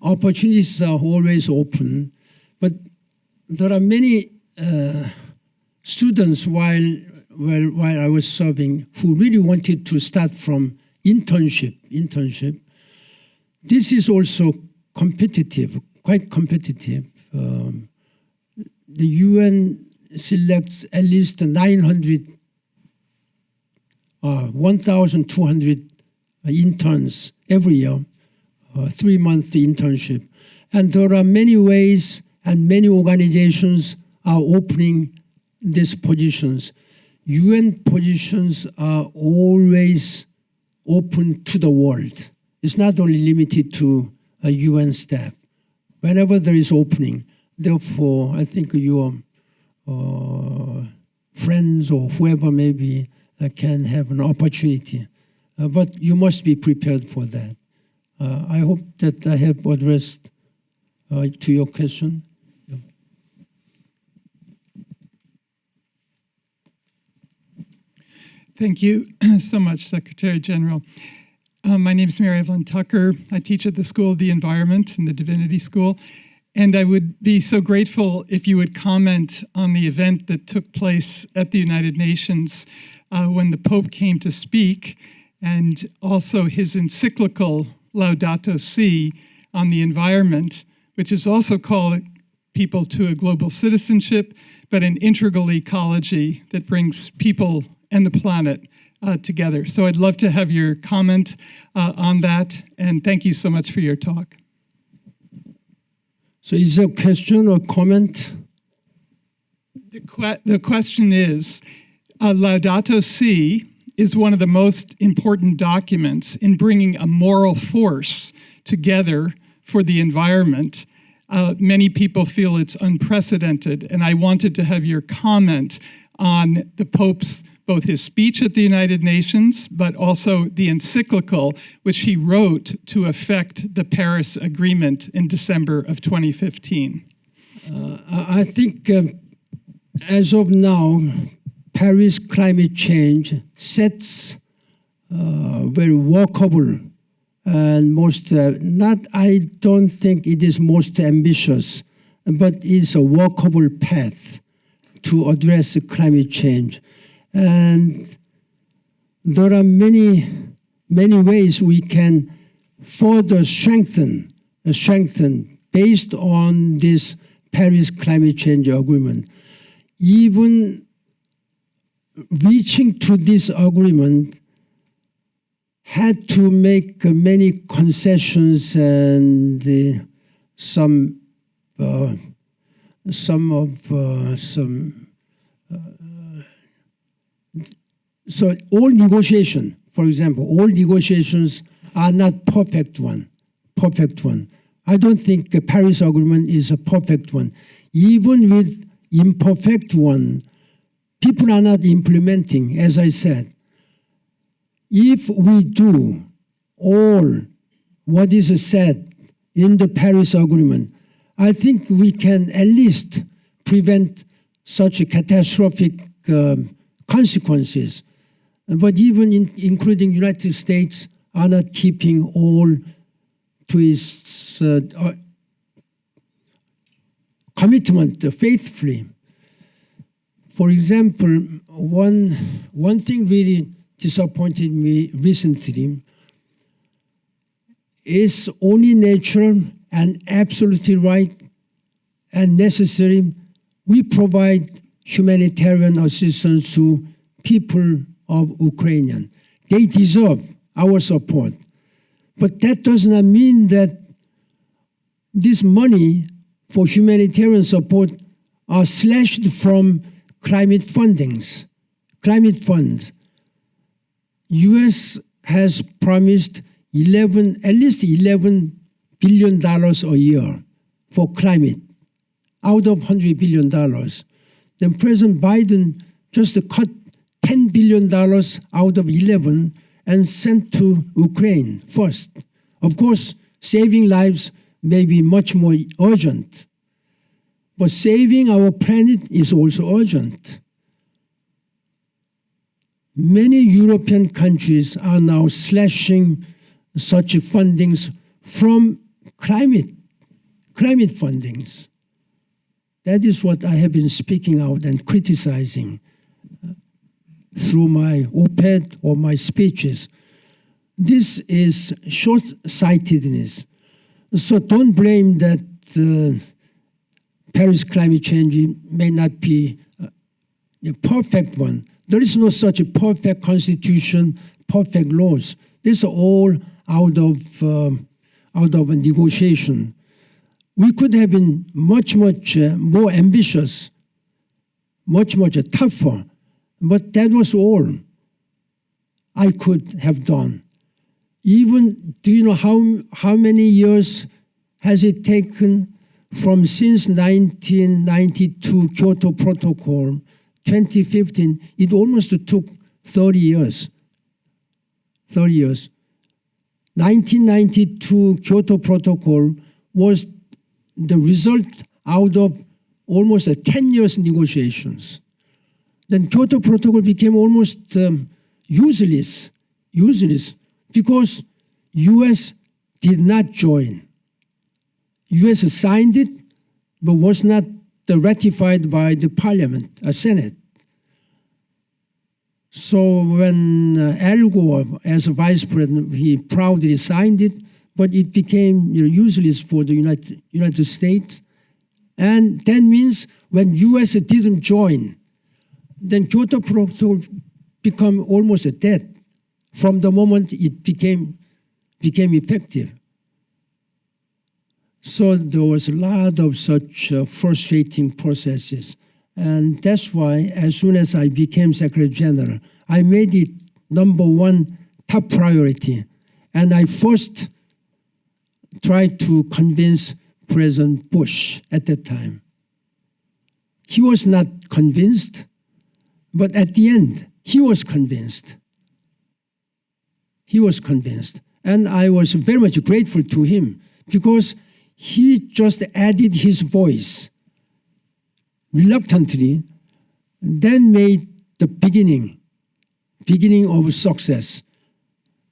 opportunities are always open. But there are many students while I was serving who really wanted to start from internship. This is also competitive, quite competitive. The UN selects at least 1,200 interns every year, 3-month internship. And there are many ways and many organizations are opening these positions. UN positions are always open to the world. It's not only limited to UN staff. Whenever there is opening, therefore, I think your friends or whoever maybe can have an opportunity. But you must be prepared for that. I hope that I have addressed to your question. Thank you so much, Secretary General. My name is Mary Evelyn Tucker. I teach at the School of the Environment in the Divinity School. And I would be so grateful if you would comment on the event that took place at the United Nations when the Pope came to speak, and also his encyclical Laudato Si on the environment, which is also called people to a global citizenship, but an integral ecology that brings people and the planet together. So I'd love to have your comment on that, and thank you so much for your talk. So is there a question or comment? The question is, Laudato Si is one of the most important documents in bringing a moral force together for the environment. Many people feel it's unprecedented, and I wanted to have your comment on the Pope's, both his speech at the United Nations, but also the encyclical, which he wrote to affect the Paris Agreement in December of 2015. I think as of now, Paris climate change sets very workable and most, I don't think it is most ambitious, but it's a workable path to address climate change. And there are many ways we can further strengthen based on this Paris climate change agreement. Even reaching to this agreement had to make many concessions, and so all negotiation, for example, all negotiations are not perfect one. I don't think the Paris Agreement is a perfect one. Even with imperfect one, people are not implementing, as I said. If we do all what is said in the Paris Agreement, I think we can at least prevent such catastrophic consequences. But even including United States are not keeping all to its commitment faithfully. For example, one thing really disappointed me recently is only natural and absolutely right and necessary. We provide humanitarian assistance to people of Ukraine. They deserve our support. But that does not mean that this money for humanitarian support are slashed from climate funds. U.S. has promised at least $11 billion a year for climate, out of $100 billion. Then President Biden just cut $10 billion out of 11 and sent to Ukraine first. Of course, saving lives may be much more urgent, but saving our planet is also urgent. Many European countries are now slashing such fundings from climate fundings. That is what I have been speaking out and criticizing through my op-ed or my speeches. This is short-sightedness. So don't blame that Paris climate change may not be a perfect one. There is no such a perfect constitution, perfect laws. These are all out of a negotiation. We could have been much more ambitious, much tougher, but that was all I could have done. Even, do you know how many years has it taken from since 1992 Kyoto Protocol, 2015, it almost took 30 years. 30 years. 1992 Kyoto Protocol was the result out of almost 10 years negotiations. Then Kyoto Protocol became almost useless because US did not join. US signed it, but was not ratified by the parliament, Senate. So when Al Gore, as a vice president, he proudly signed it, but it became useless for the United States. And that means when US didn't join, then Kyoto Protocol became almost dead from the moment it became effective. So there was a lot of such frustrating processes. And that's why, as soon as I became Secretary General, I made it #1 top priority. And I first tried to convince President Bush at that time. He was not convinced, but at the end, he was convinced. He was convinced. And I was very much grateful to him because he just added his voice reluctantly, then made the beginning of success.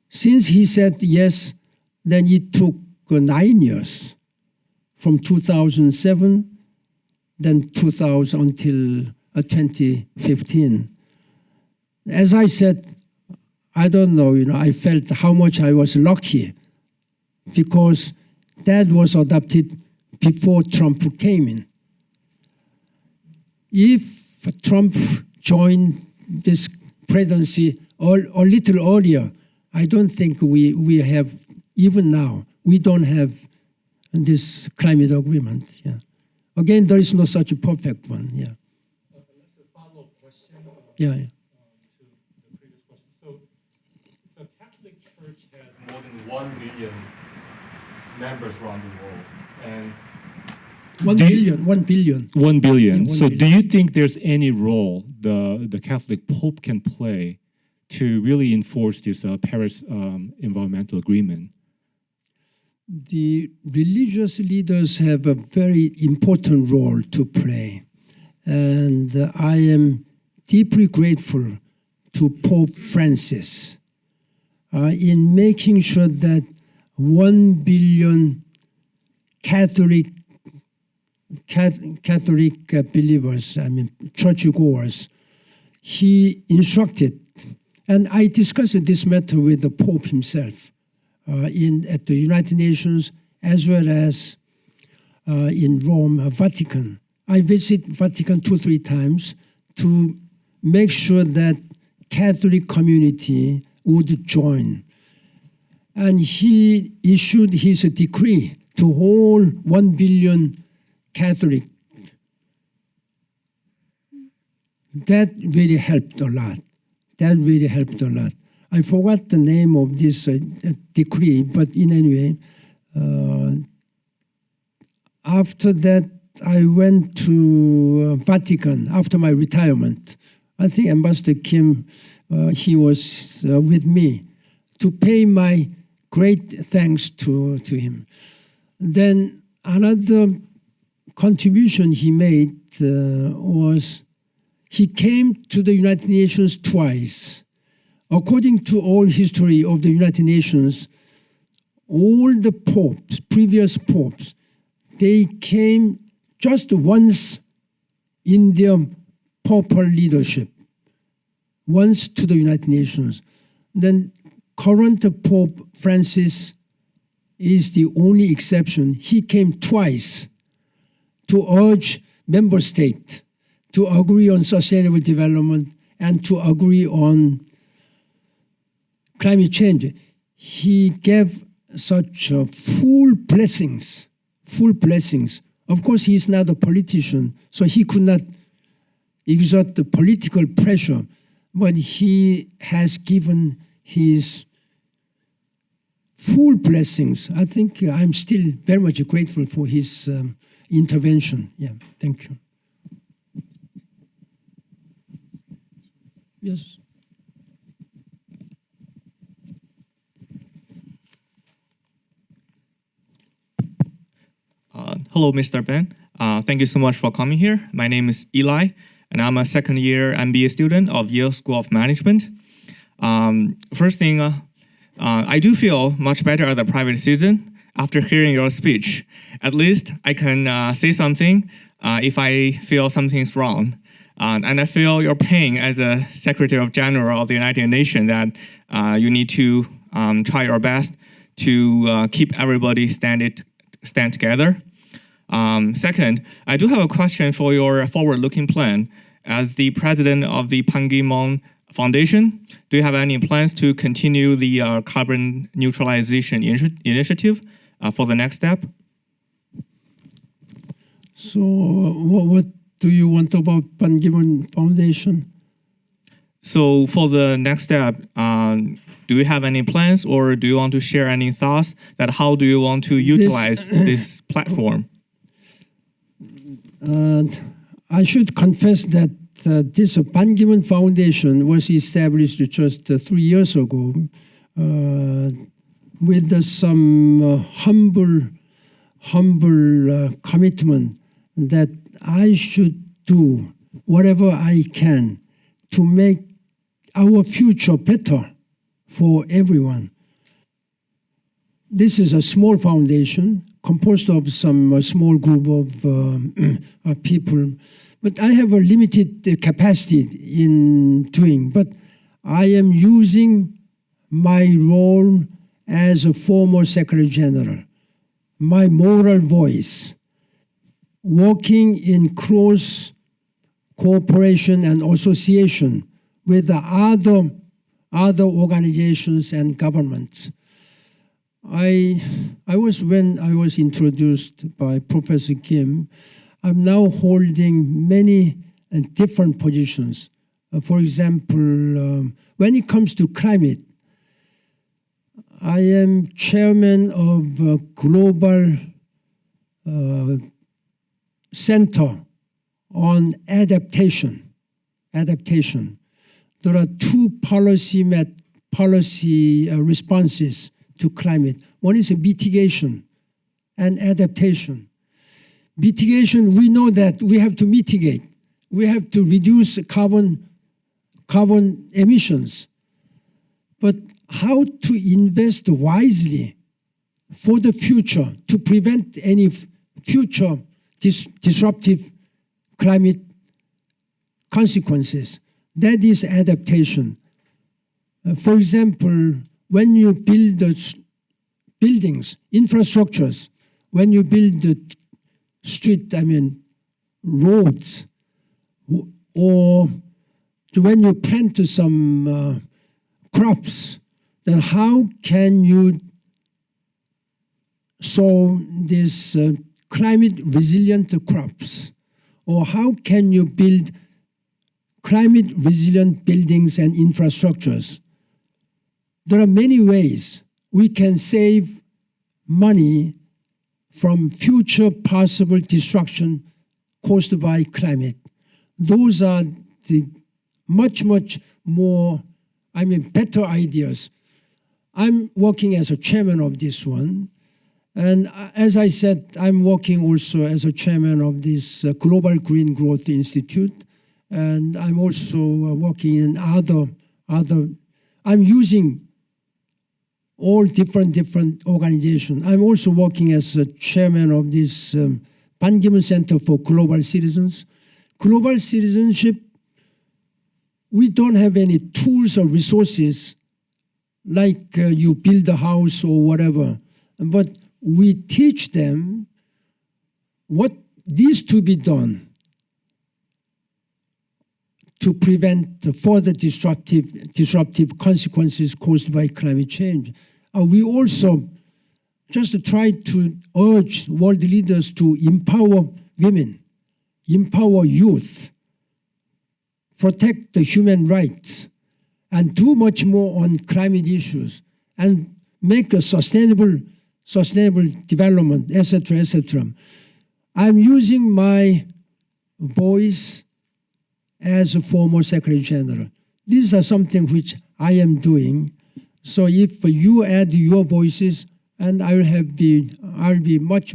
Since he said yes, then it took 9 years, from 2007, then 2000 until 2015. As I said, I don't know, I felt how much I was lucky because that was adopted before Trump came in. If Trump joined this presidency a little earlier, I don't think we have, even now, we don't have this climate agreement. Yeah. Again, there is no such a perfect one. Yeah. That's a follow-up question. Yeah. To the previous question. So Catholic Church has more than 1 million members around the world, and 1 billion. 1 billion. 1 billion. Yeah, 1 So billion. do you think there's any role the Catholic Pope can play to really enforce this Paris environmental agreement? The religious leaders have a very important role to play. And I am deeply grateful to Pope Francis in making sure that 1 billion Catholic believers, churchgoers, he instructed, and I discussed this matter with the Pope himself at the United Nations as well as in Rome, Vatican. I visit Vatican 2-3 times to make sure that Catholic community would join. And he issued his decree to all 1 billion Catholic. That really helped a lot. That really helped a lot. I forgot the name of this decree, but in any way, after that, I went to Vatican after my retirement. I think Ambassador Kim, he was with me to pay my great thanks to him. Then another contribution he made was he came to the United Nations twice. According to all history of the United Nations, all the popes, previous popes, they came just once in their papal leadership, once to the United Nations. Then current Pope Francis is the only exception. He came twice to urge member states to agree on sustainable development and to agree on climate change. He gave such full blessings. Of course, he is not a politician, so he could not exert the political pressure, but he has given his full blessings. I think I'm still very much grateful for his intervention. Yeah, thank you. Yes. Hello, Mr. Ben. Thank you so much for coming here. My name is Eli, and I'm a second-year MBA student of Yale School of Management. First thing, I do feel much better as a private citizen after hearing your speech. At least I can say something if I feel something's wrong. And I feel your pain as a Secretary General of the United Nations that you need to try your best to keep everybody stand together. Second, I do have a question for your forward-looking plan. As the president of the Pan Ki-moon Foundation, do you have any plans to continue the carbon neutralization initiative for the next step? So what do you want about Pan Ki-moon Foundation? So for the next step, do you have any plans, or do you want to share any thoughts that how do you want to utilize this platform? I should confess that this Pan Ki-moon Foundation was established just 3 years ago with some humble commitment that I should do whatever I can to make our future better for everyone. This is a small foundation composed of some small group of people, but I have a limited capacity in doing. But I am using my role as a former Secretary General, my moral voice, working in close cooperation and association with the other organizations and governments. When I was introduced by Professor Kim, I'm now holding many different positions. For example, when it comes to climate, I am chairman of a global center on adaptation. There are two policy responses to climate. One is mitigation and adaptation. Mitigation, we know that we have to mitigate. We have to reduce carbon emissions. But how to invest wisely for the future to prevent any future disruptive climate consequences? That is adaptation. For example, when you build buildings, infrastructures, when you build the roads, or when you plant some crops, then how can you sow these climate resilient crops? Or how can you build climate resilient buildings and infrastructures? There are many ways we can save money from future possible destruction caused by climate. Those are the much more, better ideas. I'm working as a chairman of this one. And as I said, I'm working also as a chairman of this Global Green Growth Institute. And I'm also working in other, I'm using all different organizations. I'm also working as a chairman of this Pan Ki-moon Center for Global Citizens. Global citizenship, we don't have any tools or resources like you build a house or whatever, but we teach them what needs to be done to prevent the further disruptive consequences caused by climate change. We also just try to urge world leaders to empower women, empower youth, protect the human rights, and do much more on climate issues. And make a sustainable development, etc., etc. I'm using my voice as a former Secretary General. These are something which I am doing. So if you add your voices, and I'll be much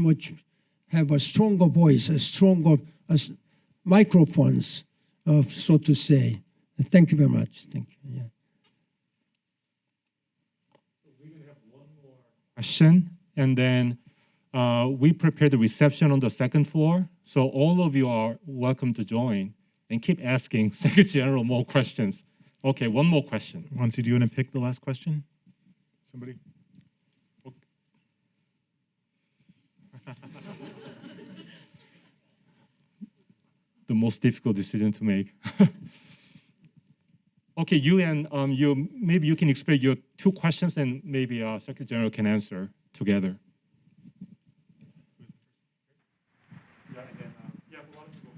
have a stronger voice, a stronger microphones, so to say. Thank you very much. Thank you. Yeah. Question, and then we prepared the reception on the second floor, so all of you are welcome to join and keep asking Secretary General more questions. Okay, one more question. Once you do, you want to pick the last question? Somebody? The most difficult decision to make. Okay, you and maybe you can explain your two questions, and maybe Secretary General can answer together. Yeah, and then why don't you go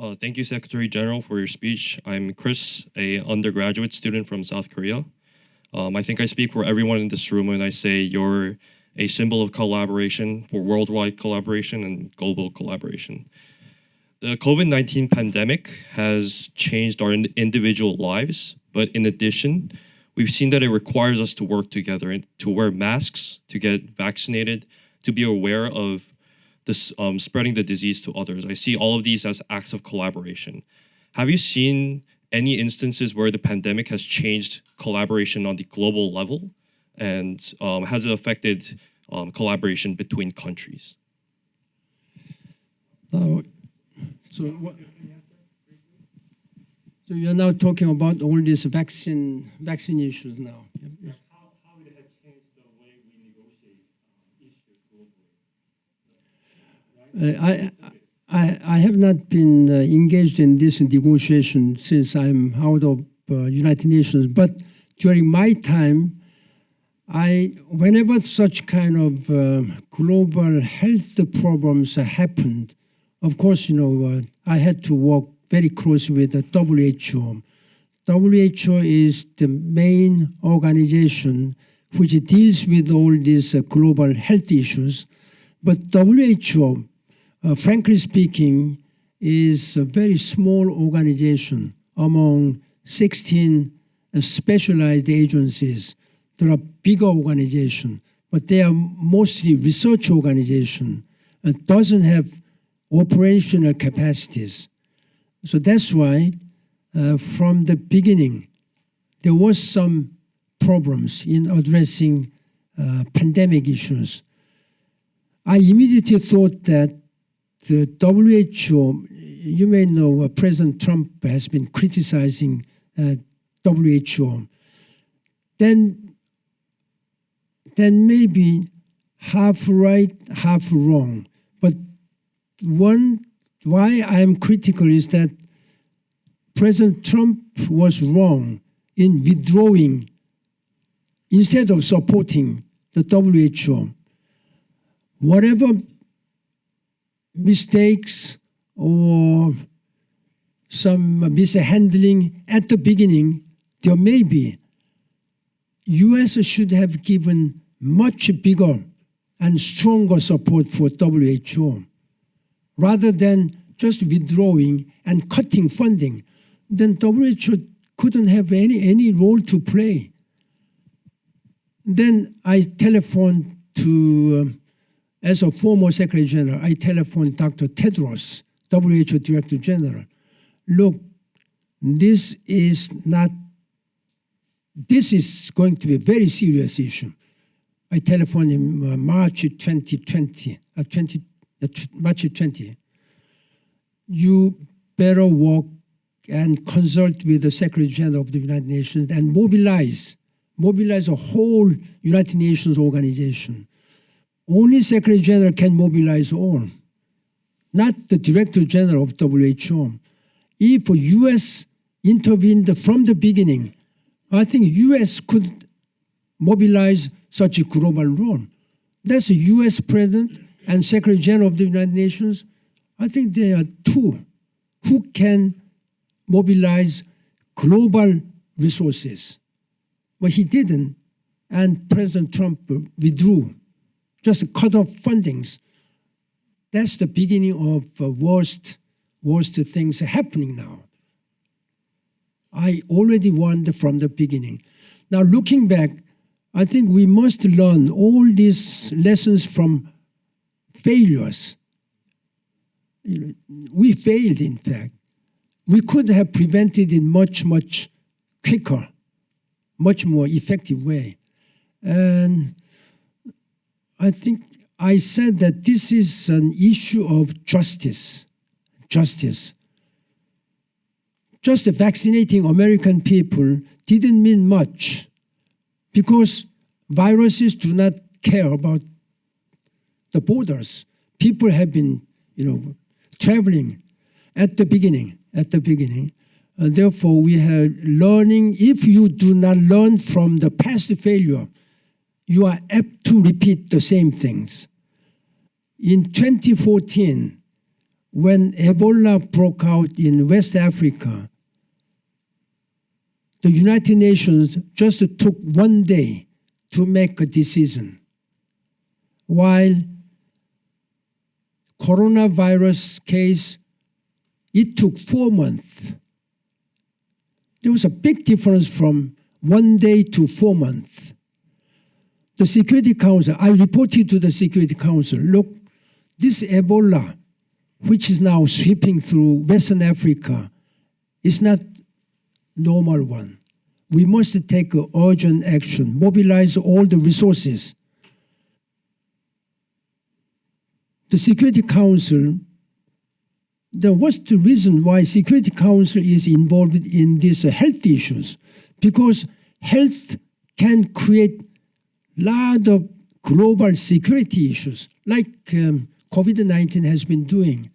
first? Thank you, Secretary General, for your speech. I'm Chris, an undergraduate student from South Korea. I think I speak for everyone in this room when I say you're a symbol of collaboration, for worldwide collaboration and global collaboration. The COVID-19 pandemic has changed our individual lives, but in addition, we've seen that it requires us to work together and to wear masks, to get vaccinated, to be aware of this spreading the disease to others. I see all of these as acts of collaboration. Have you seen any instances where the pandemic has changed collaboration on the global level? And has it affected collaboration between countries? So you're now talking about all these vaccine issues now. Yeah. How it has changed the way we negotiate issues globally? I have not been engaged in this negotiation since I'm out of United Nations, but during my time, whenever such kind of global health problems happened, of course, I had to work very closely with the WHO. WHO is the main organization which deals with all these global health issues, but WHO, frankly speaking, is a very small organization among 16 specialized agencies. There are bigger organizations, but they are mostly research organizations and doesn't have operational capacities. So that's why from the beginning, there was some problems in addressing pandemic issues. I immediately thought that the WHO, you may know President Trump has been criticizing WHO. Then maybe half right, half wrong. But why I'm critical is that President Trump was wrong in withdrawing instead of supporting the WHO. Whatever mistakes or some mishandling at the beginning, there may be. US should have given much bigger and stronger support for WHO rather than just withdrawing and cutting funding. Then WHO couldn't have any role to play. Then I telephoned to, as a former Secretary General, I telephoned Dr. Tedros, WHO Director General. Look, this is going to be a very serious issue. I telephoned him March 2020. March 20. You better work and consult with the Secretary General of the United Nations and mobilize a whole United Nations organization. Only Secretary General can mobilize all, not the Director General of WHO. If the US intervened from the beginning, I think US could mobilize such a global role. That's a US president and Secretary General of the United Nations, I think there are two who can mobilize global resources. But he didn't, and President Trump withdrew, just cut off fundings. That's the beginning of worst things happening now. I already warned from the beginning. Now looking back, I think we must learn all these lessons from failures. We failed, in fact. We could have prevented it much, much quicker, much more effective way. And I think I said that this is an issue of justice. Justice. Just vaccinating American people didn't mean much because viruses do not care about the borders. People have been, traveling at the beginning. Therefore, we are learning. If you do not learn from the past failure, you are apt to repeat the same things. In 2014, when Ebola broke out in West Africa, the United Nations just took 1 day to make a decision, while coronavirus case, it took 4 months. There was a big difference from 1 day to 4 months. The Security Council, I reported to the Security Council, look, this Ebola, which is now sweeping through Western Africa, is not normal one. We must take urgent action, mobilize all the resources. The Security Council, what's the reason why Security Council is involved in these health issues? Because health can create a lot of global security issues, like COVID-19 has been doing.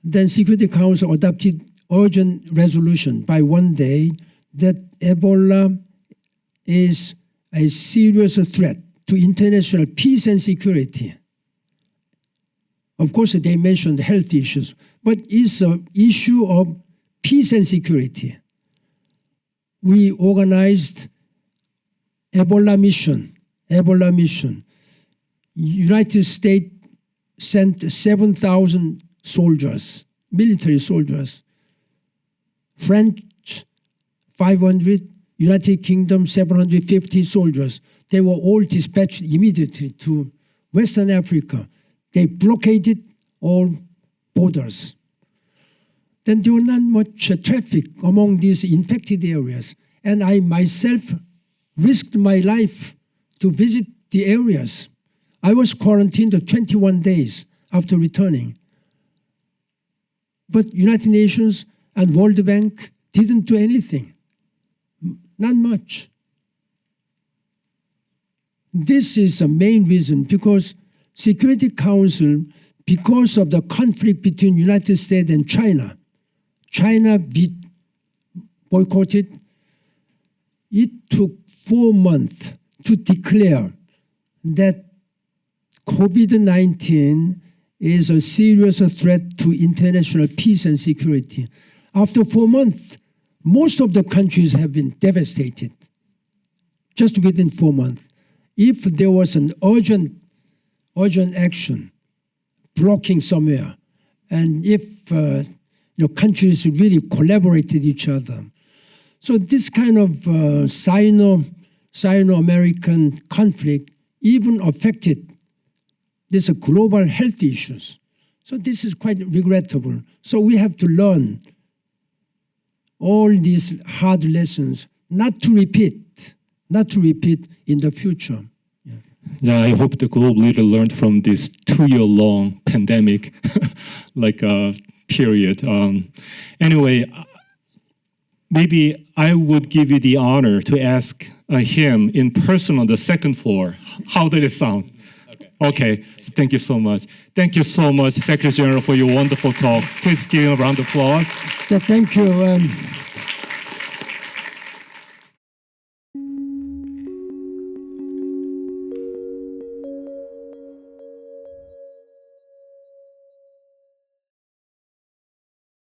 Then Security Council adopted urgent resolution by 1 day that Ebola is a serious threat to international peace and security. Of course, they mentioned health issues, but it's an issue of peace and security. We organized Ebola mission. United States sent 7,000 soldiers, military soldiers. French, 500, United Kingdom, 750 soldiers. They were all dispatched immediately to Western Africa. They blockaded all borders. Then there was not much traffic among these infected areas. And I myself risked my life to visit the areas. I was quarantined 21 days after returning. But United Nations and World Bank didn't do anything. Not much. This is the main reason, because Security Council, because of the conflict between United States and China boycotted. It took 4 months to declare that COVID-19 is a serious threat to international peace and security. After 4 months, most of the countries have been devastated, just within 4 months. If there was an urgent action blocking somewhere, and if countries really collaborated each other. So this kind of Sino-American conflict even affected these global health issues. So this is quite regrettable. So we have to learn all these hard lessons, not to repeat in the future. Yeah, I hope the global leader learned from this 2-year-long pandemic, period. Anyway, maybe I would give you the honor to ask him in person on the second floor. How did it sound? Okay, thank you so much. Thank you so much, Secretary General, for your wonderful talk. Please give him a round of applause. So thank you.